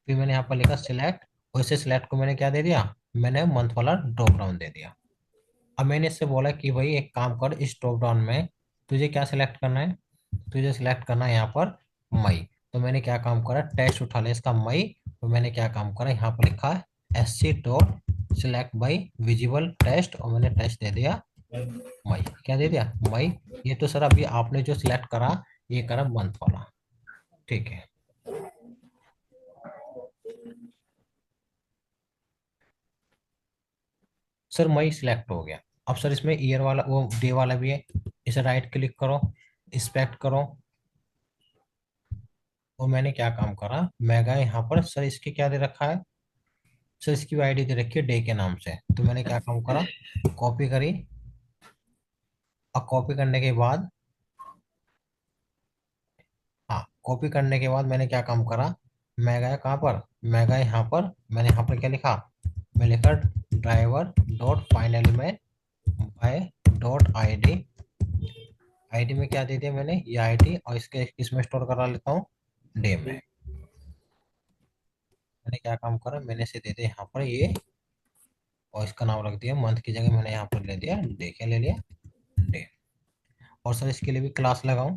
फिर मैंने यहाँ पर लिखा सिलेक्ट, और इसे सिलेक्ट को मैंने क्या दे दिया, मैंने मंथ वाला ड्रॉप डाउन दे दिया। अब मैंने इससे बोला कि भाई एक काम कर, इस ड्रॉप डाउन में तुझे क्या सिलेक्ट करना है, तुझे सिलेक्ट करना है यहाँ पर मई। तो मैंने क्या काम करा, टेस्ट उठा लिया इसका मई। तो मैंने क्या काम करा, यहाँ पर लिखा है S C dot select by visible test, और मैंने टेस्ट दे दिया मई, क्या दे दिया, मई। ये तो सर अभी आपने जो सिलेक्ट करा ये करा मंथ वाला, ठीक है। सर मई सिलेक्ट हो गया। अब सर इसमें ईयर वाला वो डे वाला भी है, इसे राइट क्लिक करो, इंस्पेक्ट करो। और मैंने क्या काम करा, मैं गया यहाँ पर, सर इसके क्या दे रखा है, सर इसकी आईडी दे रखी है डे के नाम से। तो मैंने क्या काम करा, कॉपी करी। अब कॉपी करने के बाद, हाँ कॉपी करने के बाद मैंने क्या काम करा, मैं गया कहाँ पर, मैं गया यहाँ पर, मैंने यहाँ पर क्या लिखा, मैं लिखा ड्राइवर डॉट फाइनल में बाय डॉट आईडी। आईडी में क्या दे दिया मैंने, ये आईडी, और इसके इसमें स्टोर करा लेता हूँ डे में। मैंने क्या काम करा, मैंने इसे दे दिया यहाँ पर ये, और इसका नाम रख दिया मंथ की जगह मैंने यहाँ पर ले दिया डे, क्या ले लिया, डे। और सर इसके लिए भी क्लास लगाऊं,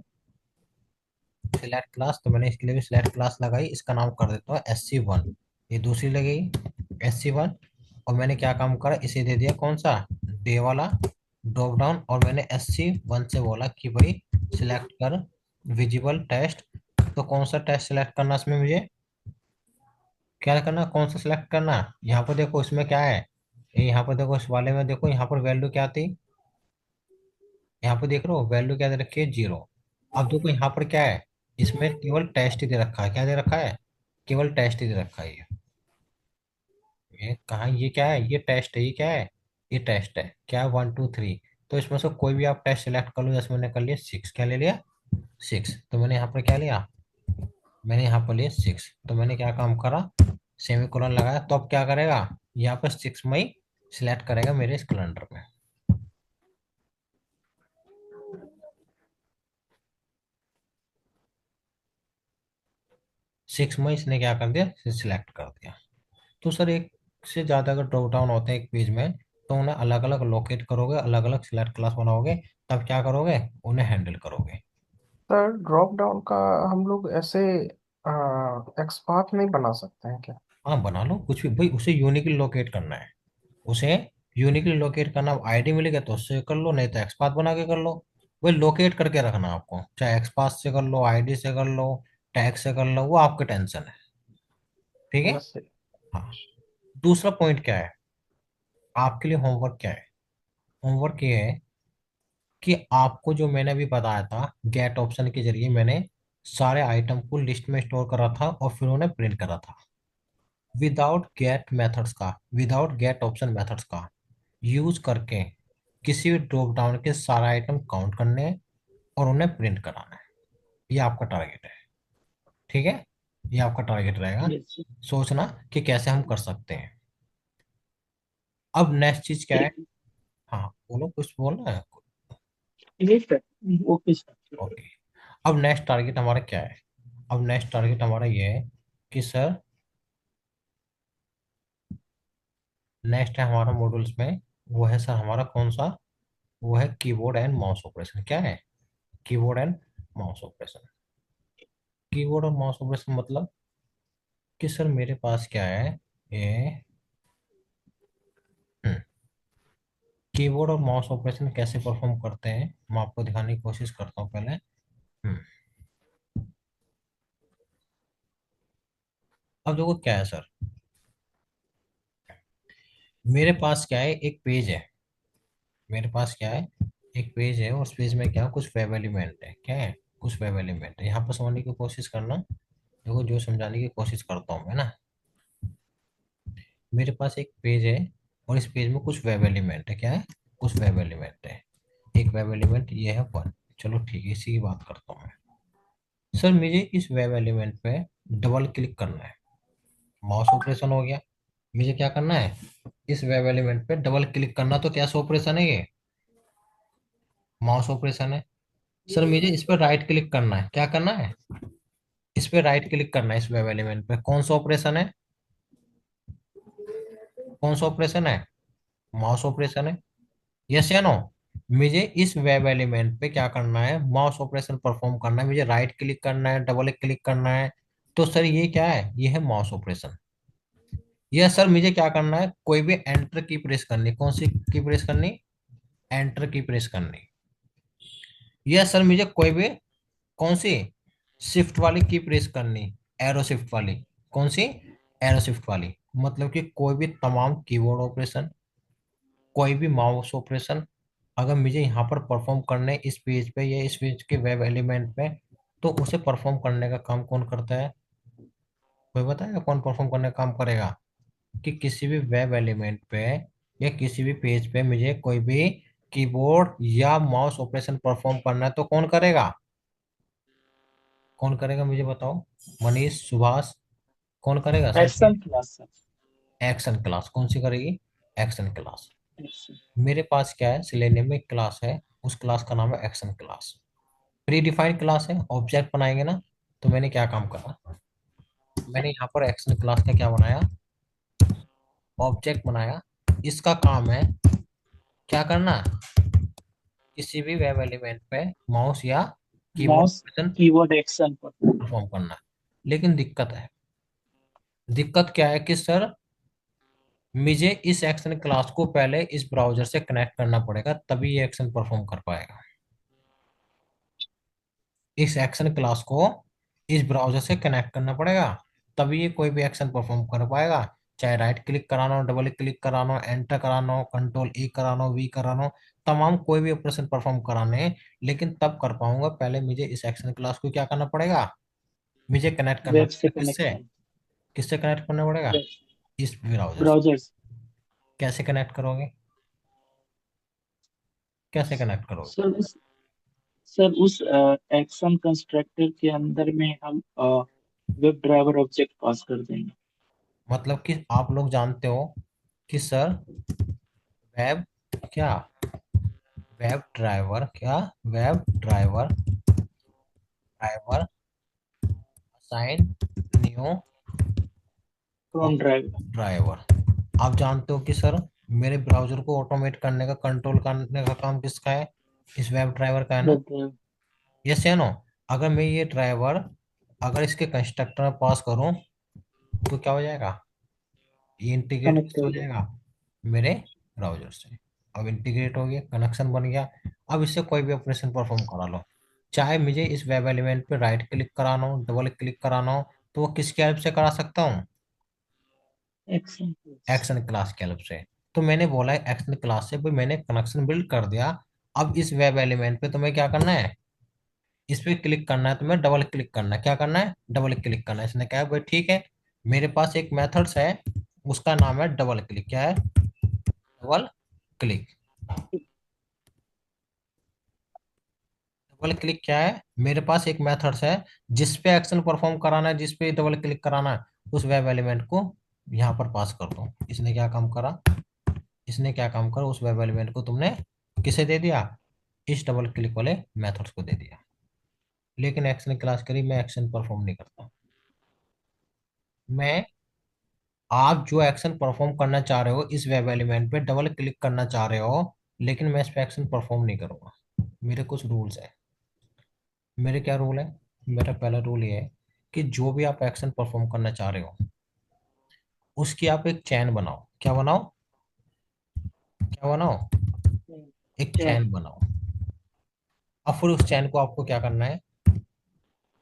सिलेक्ट क्लास। तो मैंने इसके लिए भी सिलेक्ट क्लास लगाई, इसका नाम कर देता हूँ एस सी वन, ये दूसरी लगेगी एस सी वन। और मैंने क्या काम करा, इसे दे दिया कौन सा, डे वाला ड्रॉप डाउन। और मैंने एस सी वन से बोला कि भाई सिलेक्ट कर विजिबल टेस्ट। तो कौन सा टेस्ट सिलेक्ट करना इसमें मुझे, क्या करना, कौन सा सिलेक्ट करना, यहाँ पर देखो इसमें क्या है, ये यहाँ पर देखो इस वाले में देखो, यहाँ पर वैल्यू क्या थी, यहाँ पर देख रहे हो वैल्यू क्या दे रखी है, जीरो। अब देखो यहाँ पर क्या है, इसमें केवल टेस्ट ही दे रखा है, क्या दे रखा है, केवल टेस्ट ही दे रखा है। ये कहाँ, ये क्या है, ये टेस्ट है, ये क्या है, ये टेस्ट है, क्या है, वन टू थ्री। तो इसमें से कोई भी आप टेस्ट सिलेक्ट कर लो, जैसे मैंने कर लिया सिक्स, क्या ले लिया, सिक्स। तो मैंने यहाँ पर क्या लिया, मैंने यहाँ पर लिया सिक्स। तो मैंने क्या काम करा, सेमी कोलन लगाया। तो अब क्या करेगा, यहाँ पर 6 मई सिलेक्ट करेगा मेरे इस कैलेंडर में। 6 मई इसने क्या कर दिया, सिलेक्ट कर दिया। तो सर एक से ज्यादा अगर ड्रॉप डाउन होते हैं एक पेज में, तो उन्हें अलग अलग लोकेट करोगे, अलग अलग सिलेक्ट क्लास बनाओगे, तब क्या करोगे, उन्हें हैंडल करोगे। सर ड्रॉप डाउन का हम लोग ऐसे एक्सपाथ नहीं बना सकते हैं क्या? हाँ बना लो कुछ भी भाई, उसे यूनिकली लोकेट करना है, उसे यूनिकली लोकेट करना। आईडी मिलेगा तो उससे कर लो, नहीं तो एक्सपाथ बना के कर लो। वही लोकेट करके रखना आपको, चाहे एक्सपाथ से कर लो, आईडी से कर लो, टैग से कर लो, वो आपके टेंशन है, ठीक है। Yes sir. हाँ, दूसरा पॉइंट क्या है, आपके लिए होमवर्क क्या है, होमवर्क ये है कि आपको जो मैंने अभी बताया था गेट ऑप्शन के जरिए मैंने सारे आइटम को लिस्ट में स्टोर करा था और फिर उन्हें प्रिंट करा था। विदाउट गेट ऑप्शन मेथड्स का यूज करके किसी भी ड्रॉप डाउन के सारे आइटम काउंट करने हैं और उन्हें प्रिंट कराना है। ये आपका टारगेट है। ठीक है, ये आपका टारगेट रहेगा। Yes sir. सोचना कि कैसे हम कर सकते हैं। अब नेक्स्ट चीज क्या है? ठीक है। हाँ बोलो, कुछ बोलना है? Yes sir. Okay sir. Okay. अब नेक्स्ट टारगेट हमारा क्या है? अब नेक्स्ट टारगेट हमारा ये है कि सर, नेक्स्ट है हमारा मॉड्यूल्स में, वो है सर हमारा कौन सा? वो है कीबोर्ड एंड माउस ऑपरेशन। क्या है? Keyboard and mouse operation. Keyboard और माउस ऑपरेशन मतलब कि सर मेरे पास क्या है, ये कीबोर्ड और माउस ऑपरेशन कैसे परफॉर्म करते हैं मैं आपको दिखाने की कोशिश करता हूँ पहले। अब देखो क्या है सर, मेरे पास क्या है, एक पेज है। मेरे पास क्या है, एक पेज है, और उस पेज में क्या है, कुछ वेब एलिमेंट है। क्या है? कुछ वेब एलिमेंट है। यहाँ पर समझने की कोशिश करना। देखो जो समझाने की कोशिश करता हूँ मैं ना, मेरे पास एक पेज है और इस पेज में कुछ वेब एलिमेंट है। क्या है? कुछ वेब एलिमेंट है। एक वेब एलिमेंट ये है वन। चलो ठीक है, इसी की बात करता हूँ मैं। सर मुझे इस वेब एलिमेंट पे डबल क्लिक करना है। माउस ऑपरेशन हो गया। मुझे क्या करना है? इस वेब एलिमेंट पे डबल क्लिक करना। तो क्या ऑपरेशन है ये? माउस ऑपरेशन है। सर मुझे इस पर राइट क्लिक करना है। क्या करना है? इस पे राइट क्लिक करना है। इस वेब एलिमेंट पे कौन सा ऑपरेशन है? कौन सा ऑपरेशन है? माउस ऑपरेशन है। यस या नो? मुझे इस वेब एलिमेंट पे क्या करना है? माउस ऑपरेशन परफॉर्म करना है। मुझे राइट क्लिक करना है, डबल क्लिक करना है। तो सर ये क्या है? ये है माउस ऑपरेशन। यस सर, मुझे क्या करना है? कोई भी एंटर की प्रेस करनी। कौन सी की प्रेस करनी? एंटर की प्रेस करनी। यस सर, मुझे कोई भी, कौन सी? शिफ्ट वाली की प्रेस करनी। एरो शिफ्ट वाली। कौन सी? एरो शिफ्ट वाली। मतलब कि कोई भी तमाम कीबोर्ड ऑपरेशन, कोई भी माउस ऑपरेशन अगर मुझे यहाँ पर परफॉर्म करने इस पेज पे या इस पेज के वेब एलिमेंट पे, तो उसे परफॉर्म करने का काम कौन करता है? कोई बताएगा कौन परफॉर्म करने का काम करेगा? कि किसी भी वेब एलिमेंट पे या किसी भी पेज पे मुझे कोई भी कीबोर्ड या माउस ऑपरेशन परफॉर्म करना है तो कौन करेगा? कौन करेगा मुझे बताओ? मनीष, सुभाष, कौन करेगा सर ये? Action class sir. Action class. कौन सी करेगी? Action class. एक्शन। मेरे पास क्या है, सिलेनियम में एक क्लास है। उस क्लास का नाम है action class. Pre defined class है, ऑब्जेक्ट बनाएंगे ना। तो मैंने क्या काम करा, मैंने यहाँ पर एक्शन क्लास का क्या बनाया, ऑब्जेक्ट बनाया। इसका काम है क्या करना, किसी भी वेब एलिमेंट पे माउस या keyboard mouse operation keyboard action पर। परफॉर्म करना। लेकिन दिक्कत है, दिक्कत क्या है कि सर मुझे इस एक्शन क्लास को पहले इस ब्राउजर से कनेक्ट करना पड़ेगा, तभी ये एक्शन परफॉर्म कर पाएगा। इस एक्शन क्लास को इस ब्राउजर से कनेक्ट करना पड़ेगा, तभी ये कोई भी एक्शन परफॉर्म कर पाएगा। चाहे राइट क्लिक कराना हो, डबल क्लिक कराना हो, एंटर कराना हो, कंट्रोल ए कराना हो, वी कराना हो, तमाम कोई भी ऑपरेशन परफॉर्म कराने हैं। लेकिन तब कर पाऊंगा, पहले मुझे इस एक्शन क्लास को क्या करना पड़ेगा, मुझे कनेक्ट करना वेब से पड़ेगा। किससे? कनेक्शन। किससे कनेक्ट करना पड़ेगा? वेब। इस ब्राउजर से। ब्राउजर्स। कैसे कनेक्ट करोगे? कैसे कनेक्ट करोगे? सर उस सर उस एक्शन कंस्ट्रक्टर के अंदर में हम वेब ड्राइवर ऑब्जेक्ट पास कर देंगे। मतलब कि आप लोग जानते हो कि सर वेब क्या, वेब ड्राइवर क्या, web driver, driver assign new Chrome driver. Driver. आप जानते हो कि सर मेरे ब्राउजर को ऑटोमेट करने का, कंट्रोल करने का काम किसका है? इस वेब ड्राइवर का है ना? Web driver. यस या नो? अगर मैं ये ड्राइवर, अगर इसके कंस्ट्रक्टर में पास करूं तो क्या हो जाएगा, ये इंटीग्रेट कनेक्ट किससे हो हो जाए। जाएगा? मेरे ब्राउजर से। अब इंटीग्रेट हो गया, कनेक्शन बन गया। अब इससे कोई भी ऑपरेशन परफॉर्म करा लो। चाहे मुझे इस वेब एलिमेंट पे राइट क्लिक कराना हो, डबल क्लिक कराना हो, तो वो किसकी हेल्प से करा सकता हूँ? एक्शन। एक्शन क्लास की हेल्प से। तो मैंने बोला है एक्शन क्लास से, भाई मैंने कनेक्शन बिल्ड कर दिया। अब इस वेब एलिमेंट पे तुम्हें क्या करना है, इस पे क्लिक करना है, तुम्हें डबल क्लिक करना है। क्या करना है? डबल क्लिक करना है। इसने कहा भाई ठीक है, मेरे पास एक मेथड्स है, उसका नाम है डबल क्लिक। क्या है? Double click. डबल क्लिक क्या है? मेरे पास एक मेथड्स है जिस पे एक्शन परफॉर्म कराना है, जिस पे डबल क्लिक कराना है, उस वेब एलिमेंट को यहाँ पर पास कर दो। इसने क्या काम करा? इसने क्या काम करा? उस वेब एलिमेंट को तुमने किसे दे दिया? इस डबल क्लिक वाले मेथड्स को दे दिया। लेकिन एक्शन क्लास करी, मैं एक्शन परफॉर्म नहीं करता। मैं, आप जो एक्शन परफॉर्म करना चाह रहे हो इस वेब एलिमेंट पे डबल क्लिक करना चाह रहे हो, लेकिन मैं इस पे एक्शन परफॉर्म नहीं करूंगा। मेरे कुछ रूल्स है। मेरे क्या रूल है? मेरा पहला रूल ये है कि जो भी आप एक्शन परफॉर्म करना चाह रहे हो उसकी आप एक चैन बनाओ। क्या बनाओ? क्या बनाओ? एक चैन। चैन बनाओ। अब फिर उस चैन को आपको क्या करना है?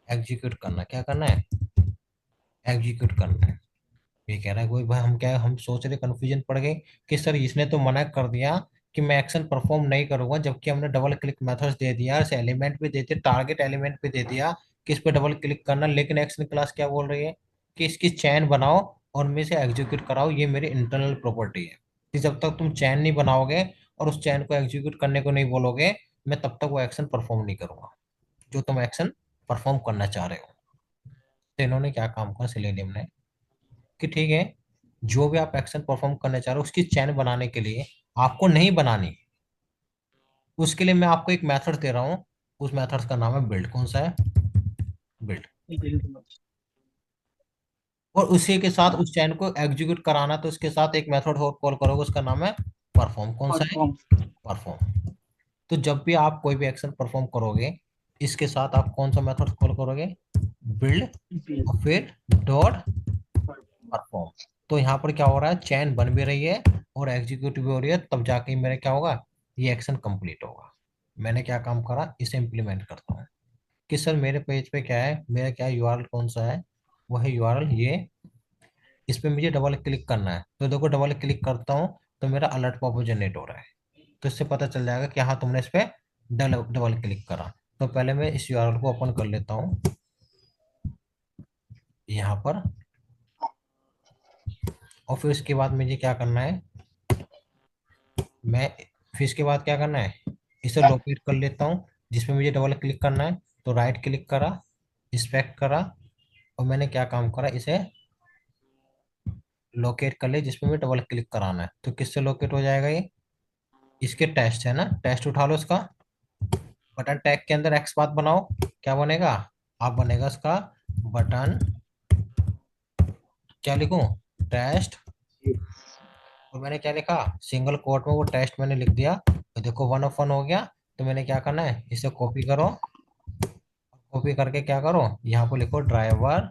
एग्जीक्यूट करना। क्या करना है? एग्जीक्यूट करना है। ये कह रहा है कोई भाई, हम क्या, हम सोच रहे, कंफ्यूजन पड़ गई कि सर इसने तो मना कर दिया कि मैं एक्शन परफॉर्म नहीं करूंगा, जबकि हमने डबल क्लिक मेथड्स दे दिया, इस एलिमेंट पे दे दिया, टारगेट एलिमेंट पे दे दिया कि इस पे डबल क्लिक करना। लेकिन एक्शन क्लास क्या बोल रही है कि इसकी चैन बनाओ और में से एग्जीक्यूट कराओ, ये मेरी इंटरनल प्रॉपर्टी है कि जब तक तुम चैन नहीं बनाओगे और उस चैन को एग्जीक्यूट करने को नहीं बोलोगे, मैं तब तक वो एक्शन परफॉर्म नहीं करूंगा जो तुम एक्शन परफॉर्म करना चाह रहे हो। तो इन्होंने क्या काम किया सेलेनियम ने कि ठीक है, जो भी आप एक्शन परफॉर्म करना चाह रहे हो उसकी चैन बनाने के लिए आपको नहीं बनानी, उसके लिए मैं आपको एक मेथड दे रहा हूँ। उस मेथड का नाम है बिल्ड। कौन सा है? बिल्ड। और उसी के साथ उस चैन को एग्जीक्यूट कराना, तो उसके साथ एक मेथड और कॉल करोगे, उसका नाम है परफॉर्म। कौन सा है? परफॉर्म। परफॉर्म। तो जब भी आप कोई भी एक्शन परफॉर्म करोगे, इसके साथ आप कौन सा मेथड कॉल करोगे? बिल्ड। बिल्ड। और फिर डॉट परफॉर्म। तो यहाँ पर क्या हो रहा है? चैन बन भी रही है और एग्जीक्यूट भी हो रही है, तब जाके मेरा क्या होगा? ये एक्शन कंप्लीट होगा। मैंने क्या काम करा? इसे इंप्लीमेंट करता हूँ कि सर मेरे पेज पे क्या है, मेरा क्या यूआरएल कौन सा है? वो है यूआरएल ये। इस पे मुझे डबल क्लिक करना है, तो देखो डबल क्लिक करता हूँ तो मेरा अलर्ट पॉप जनरेट हो रहा है। तो इससे पता चल जाएगा कि हाँ तुमने इस पे डबल डबल क्लिक करा। तो पहले मैं इस यूआरएल को ओपन कर लेता हूँ यहाँ पर। और फिर इसके बाद मुझे क्या करना है? मैं, फिर इसके बाद क्या करना है? इसे लोकेट कर लेता हूँ जिसमें मुझे डबल क्लिक करना है। तो राइट क्लिक करा, इंस्पेक्ट करा, और मैंने क्या काम करा? इसे लोकेट कर ले जिसमें मुझे डबल क्लिक कराना है। तो किससे लोकेट हो जाएगा ये? इसके टेस्ट है ना, टेस्ट उठा लो इसका। बटन टैग के अंदर एक्स बात बनाओ। क्या बनेगा? आप बनेगा इसका बटन, क्या लिखूं? टेस्ट। और मैंने क्या लिखा? सिंगल कोट में वो टेस्ट मैंने लिख दिया, तो देखो 1 ऑफ 1 हो गया। तो मैंने क्या करना है? इसे कॉपी करो। कॉपी करके क्या करो? यहाँ पर लिखो driver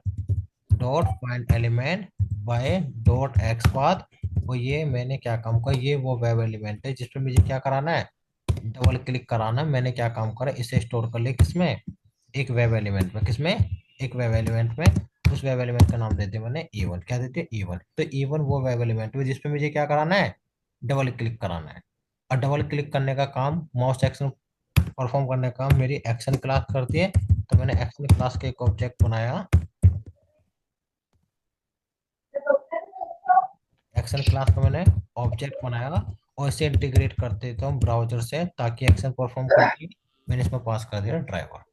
dot find element by dot x path. और ये मैंने क्या काम किया? ये वो वेब एलिमेंट है जिसपे मुझे क्या कराना है? डबल क्लिक कराना। मैंने क्या काम करा? इसे स्टोर कर लिया किसमें? एक वेब एलिमेंट में। किसमें? एक वेब एलिमेंट में। उस वेब एलिमेंट का नाम दे दिया मैंने E1। क्या देते? E1। तो E1 वो वेब एलिमेंट है जिसपे मुझे क्या कराना है? डबल क्लिक कराना है। और डबल क्लिक करने का काम, माउस एक्शन परफॉर्म करने का काम मेरी एक्शन क्लास करती है। तो मैंने एक्शन क्लास का एक ऑब्जेक्ट बनाया। एक्शन क्लास का मैंने ऑब्जेक्ट बनाया और इसे इंटीग्रेट कर देता हूँ ब्राउजर से, ताकि एक्शन परफॉर्म करके मैंने इसमें पास कर दिया ड्राइवर।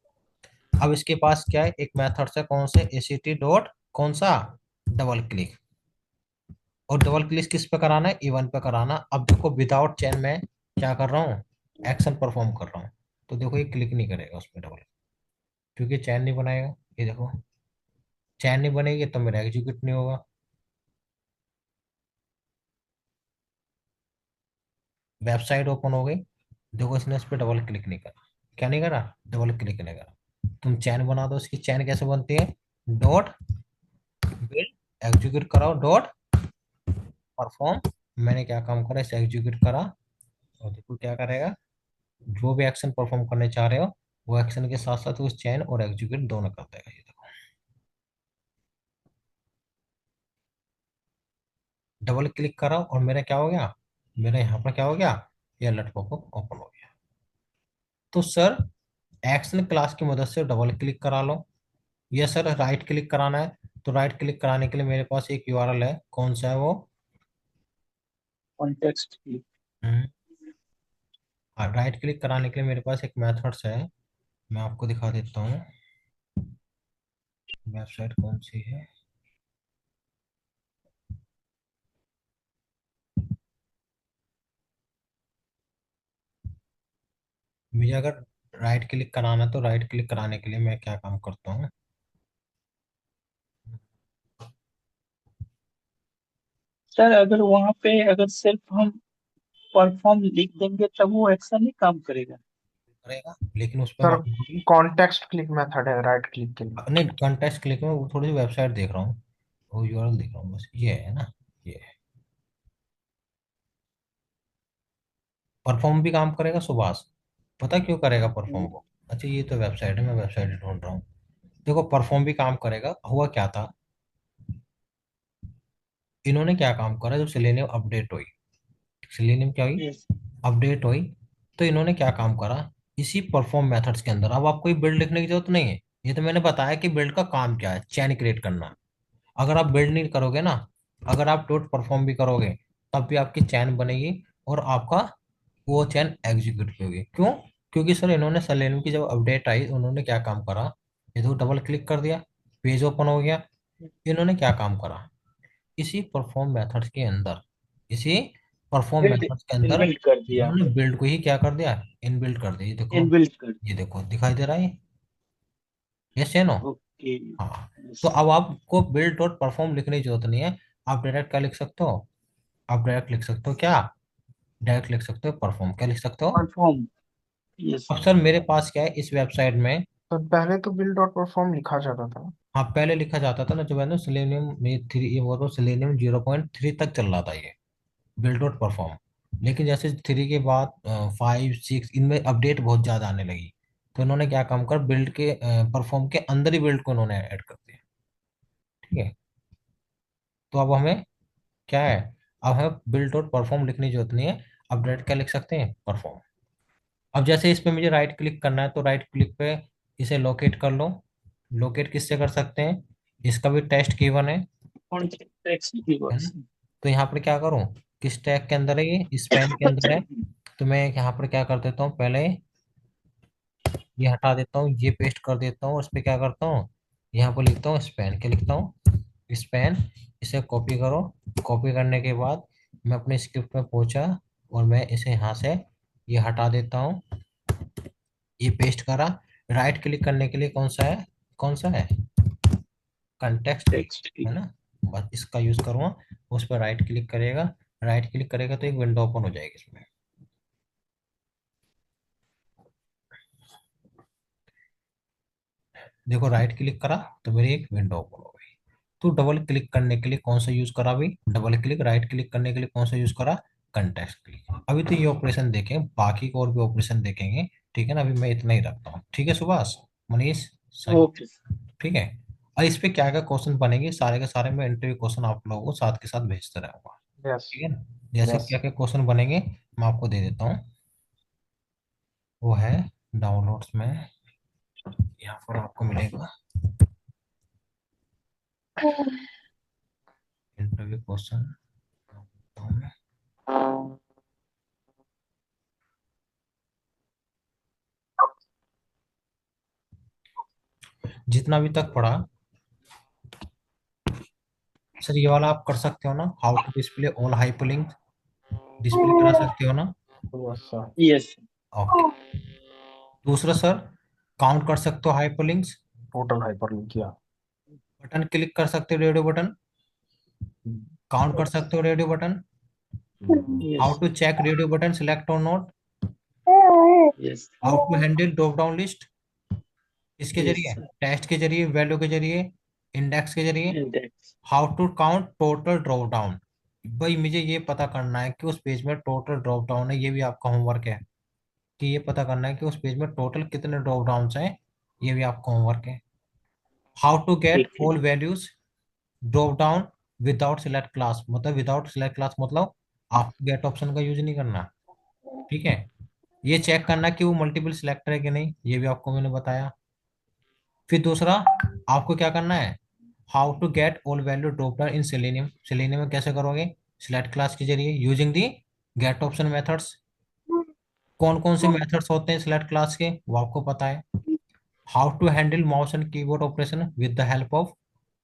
अब इसके पास क्या है? एक मेथड से कौन से एसीटी डॉट कौन सा? Double click. और डबल क्लिक किस पे कराना है? E1 पे कराना। अब देखो विदाउट चेन में क्या कर रहा हूँ? एक्शन परफॉर्म कर रहा हूँ। तो देखो ये क्लिक नहीं करेगा उस पर डबल, क्योंकि चैन नहीं बनाएगा। ये देखो, चैन नहीं बनेगी तो मेरा एग्जीक्यूट नहीं होगा। वेबसाइट ओपन हो गई, देखो इसने इस पर डबल क्लिक नहीं करा। क्या नहीं करा? डबल क्लिक नहीं करा। तुम चैन बना दो। इसकी चैन कैसे बनती है? डॉट बिल्ड, एग्जीक्यूट कराओ डॉट परफॉर्म। मैंने क्या काम करा? इसे एग्जीक्यूट करा और देखो क्या करेगा? जो भी एक्शन परफॉर्म करने चाह रहे हो वो एक्शन के साथ साथ उस चैन और एग्जीक्यूट दोनों कर देगा। ये देखो डबल क्लिक करा और मेरा क्या हो गया? मेरा यहाँ पर क्या हो गया? ये अलर्ट पॉपअप ओपन हो गया। तो सर एक्शन क्लास की मदद से डबल क्लिक करा लो। या सर राइट क्लिक कराना है, तो राइट क्लिक कराने के लिए मेरे पास एक यूआरएल है, कौन सा है वो? कॉन्टेक्स्ट की। राइट क्लिक कराने के लिए मेरे पास एक मेथड्स है, मैं आपको दिखा देता हूँ। वेबसाइट कौन सी है? मुझे अगर राइट क्लिक कराना है, तो राइट क्लिक कराने के लिए मैं क्या काम करता हूँ? सर अगर वहां पे अगर सिर्फ हम परफॉर्म लिख देंगे तब वो एक्शन नहीं काम करेगा। करेगा, लेकिन उस पर सर मांग होगी। कॉन्टेक्स्ट क्लिक मेथड है राइट क्लिक के लिए। नहीं, कंटेस्ट क्लिक में वो थोड़ी सी वेबसाइट देख रहा हूँ, वो यूआरएल देख रहा हूँ, बस ये है ना, ये परफॉर्म भी काम करेगा सुभाष। पता क्यों करेगा परफॉर्म हम्म, वो? अच्छा, ये तो वेबसाइट है, मैं वेबसाइट ढूंढ रहा हूँ। देखो, परफॉर्म भी काम करेगा। हुआ क्या था, इन्होंने क्या काम करा, जब सेलेनियम अपडेट हुई, सेलेनियम क्या हुई, यस। अपडेट हुई, तो इन्होंने क्या काम करा, इसी परफॉर्म मेथड्स के अंदर, अब आपको कोई बिल्ड लिखने की जरूरत नहीं है। ये तो मैंने बताया कि बिल्ड का काम क्या है, चैन क्रिएट करना। अगर आप बिल्ड नहीं करोगे ना, अगर आप डॉट परफॉर्म भी करोगे, तब भी आपकी चैन बनेगी, और आपका वो चैन एग्जीक्यूट होगी। क्यों? क्योंकि सर इन्होंने सेलेनियम की जब अपडेट आई, उन्होंने क्या काम करा, ये तो डबल क्लिक कर दिया, पेज ओपन हो गया। इन्होंने क्या काम करा, इसी परफॉर्म मेथड्स के अंदर, इसी परफॉर्म बिल्ड मेथड्स के अंदर इनबिल्ट कर दिया। इन्होंने बिल्ड को ही क्या कर दिया, इनबिल्ट कर दिया। ये देखो, इनबिल्ट कर ये दिया। देखो दिखाई दे रहा है, यस या नो? ओके। हाँ। तो यस। अब आपको बिल्ड डॉट परफॉर्म लिखने की जरूरत नहीं है, आप डायरेक्ट क्या लिख सकते हो, आप डायरेक्ट लिख सकते हो क्या, डायरेक्ट लिख सकते हो परफॉर्म, क्या लिख सकते हो? परफॉर्म। यस। अब सर मेरे पास क्या है इस वेबसाइट में, तो पहले तो बिल्ड डॉट परफॉर्म लिखा जाता था। हाँ पहले लिखा जाता था ना, जब है ना सिलेनियम में थ्री, ये वो तो सिलेनियम 0.3 तक चल रहा था ये बिल्ड डॉट परफॉर्म। लेकिन जैसे 3 के बाद 5 6 इनमें अपडेट बहुत ज्यादा आने लगी, तो इन्होंने क्या काम कर, बिल्ड के परफॉर्म के अंदर ही बिल्ड को इन्होंने ऐड कर दिया। ठीक है, तो अब हमें क्या है, अब हमें बिल्ड डॉट परफॉर्म लिखने की जरूरत नहीं है, अब डायरेक्ट क्या लिख सकते हैं, परफॉर्म। अब जैसे इस पे मुझे राइट क्लिक करना है, तो राइट क्लिक पे इसे लोकेट कर लो। लोकेट किससे कर सकते हैं, इसका भी टेस्ट कीवर्ड कॉन्टेक्स्ट है ना? कीवर्ड्स। तो यहाँ पर क्या करूँ, किस टैग के अंदर है, ये स्पैन के अंदर है। तो मैं यहाँ पर क्या कर देता हूँ, पहले ये हटा देता हूँ, ये पेस्ट कर देता हूँ, उस पर क्या करता हूँ, यहाँ पर लिखता हूँ स्पैन, क्या लिखता हूँ, स्पैन। इसे कॉपी करो, कॉपी करने के बाद मैं अपने स्क्रिप्ट में पहुंचा, और मैं इसे यहाँ से ये हटा देता हूँ, ये पेस्ट करा। राइट क्लिक करने के लिए कौन सा है, कौन सा है, कंटेक्स्ट क्लिक, टेक्स्ट की। है ना? बस इसका यूज करूँगा, उस पर राइट क्लिक करेगा, राइट क्लिक करेगा तो एक विंडो ओपन हो जाएगी इसमें। देखो राइट क्लिक करा, तो मेरी एक विंडो ओपन हो गई। तो डबल क्लिक करने के लिए कौन सा यूज करा अभी, डबल क्लिक, राइट क्लिक करने के लिए कौन सा यूज करा, कंटेक्स्ट क्लिक। अभी तो ये ऑपरेशन देखें, बाकी को और भी ऑपरेशन देखेंगे। ठीक है ना, अभी मैं इतना ही रखता हूँ, ठीक है सुभाष, मनीष, सही, ओके। ठीक है। और इस पे क्या क्या क्वेश्चन बनेंगे, सारे के सारे मैं इंटरव्यू क्वेश्चन आप लोगों को साथ के साथ भेजते रहूंगा। यस। ठीक है ना? जैसे यस। क्या क्या क्वेश्चन बनेंगे, मैं आपको दे देता हूँ। वो है डाउनलोड्स में, यहाँ पर आपको मिलेगा इंटरव्यू क्वेश्चन। जितना भी तक पढ़ा, सर ये वाला आप कर सकते हो ना, how to display all hyperlink, display करा सकते हो ना? Yes sir. यस। ओके। दूसरा सर, काउंट कर सकते हो हाइपरलिंक्स, टोटल हाइपरलिंक किया। बटन क्लिक कर सकते हो, रेडियो बटन काउंट कर यस। सकते हो, radio button, yes. How to check radio button select और not, yes. How to handle drop down list, इसके यस जरिए, सर। टेस्ट के जरिए, वैल्यू के जरिए, इंडेक्स के जरिए, index. How to count total drop down. भाई मुझे ये पता करना है कि उस पेज में टोटल ड्रॉप डाउन है, ये भी आपका होमवर्क है, कि ये पता करना है कि उस पेज में टोटल कितने ड्रॉप डाउन हैं, ये भी आपका होमवर्क है। हाउ टू गेट ठीक है। All values drop down without select class, मतलब विदाउट सिलेक्ट क्लास मतलब आप गेट ऑप्शन का यूज नहीं करना। ठीक है, ये चेक करना कि वो मल्टीपल सिलेक्टर है कि नहीं, ये भी आपको मैंने बताया। फिर दूसरा आपको क्या करना है, how to get all value drop down in Selenium. Selenium में कैसे करोगे, सिलेक्ट क्लास के जरिए using the get option methods. कौन कौन से मेथड्स होते हैं सिलेक्ट क्लास के, वो आपको पता है। How to handle mouse and keyboard operation with the help of,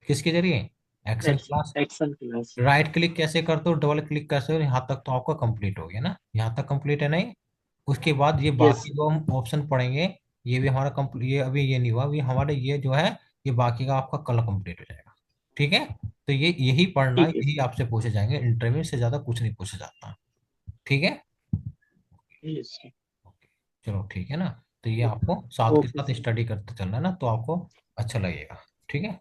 किसके जरिए, action class. Action class. Right click कैसे करते हो, डबल क्लिक कैसे हो, यहाँ तक तो आपका कंप्लीट हो गया ना, यहाँ तक कंप्लीट है नहीं। उसके बाद ये यस। बाकी जो हम ऑप्शन पढ़ेंगे, ये भी हमारा कंप्लीट, ये अभी ये नहीं हुआ, अभी हमारे ये जो है ये बाकी का आपका कल कंप्लीट हो जाएगा। ठीक है, तो ये यही पढ़ना, ठीक है यही सर। आपसे पूछे जाएंगे, इंटरव्यू से ज्यादा कुछ नहीं पूछा जाता। ठीक है। Yes sir. ओके, चलो ठीक है ना। तो ये आपको साथ के ओके साथ सर। स्टडी करते चलना ना, तो आपको अच्छा लगेगा। ठीक है।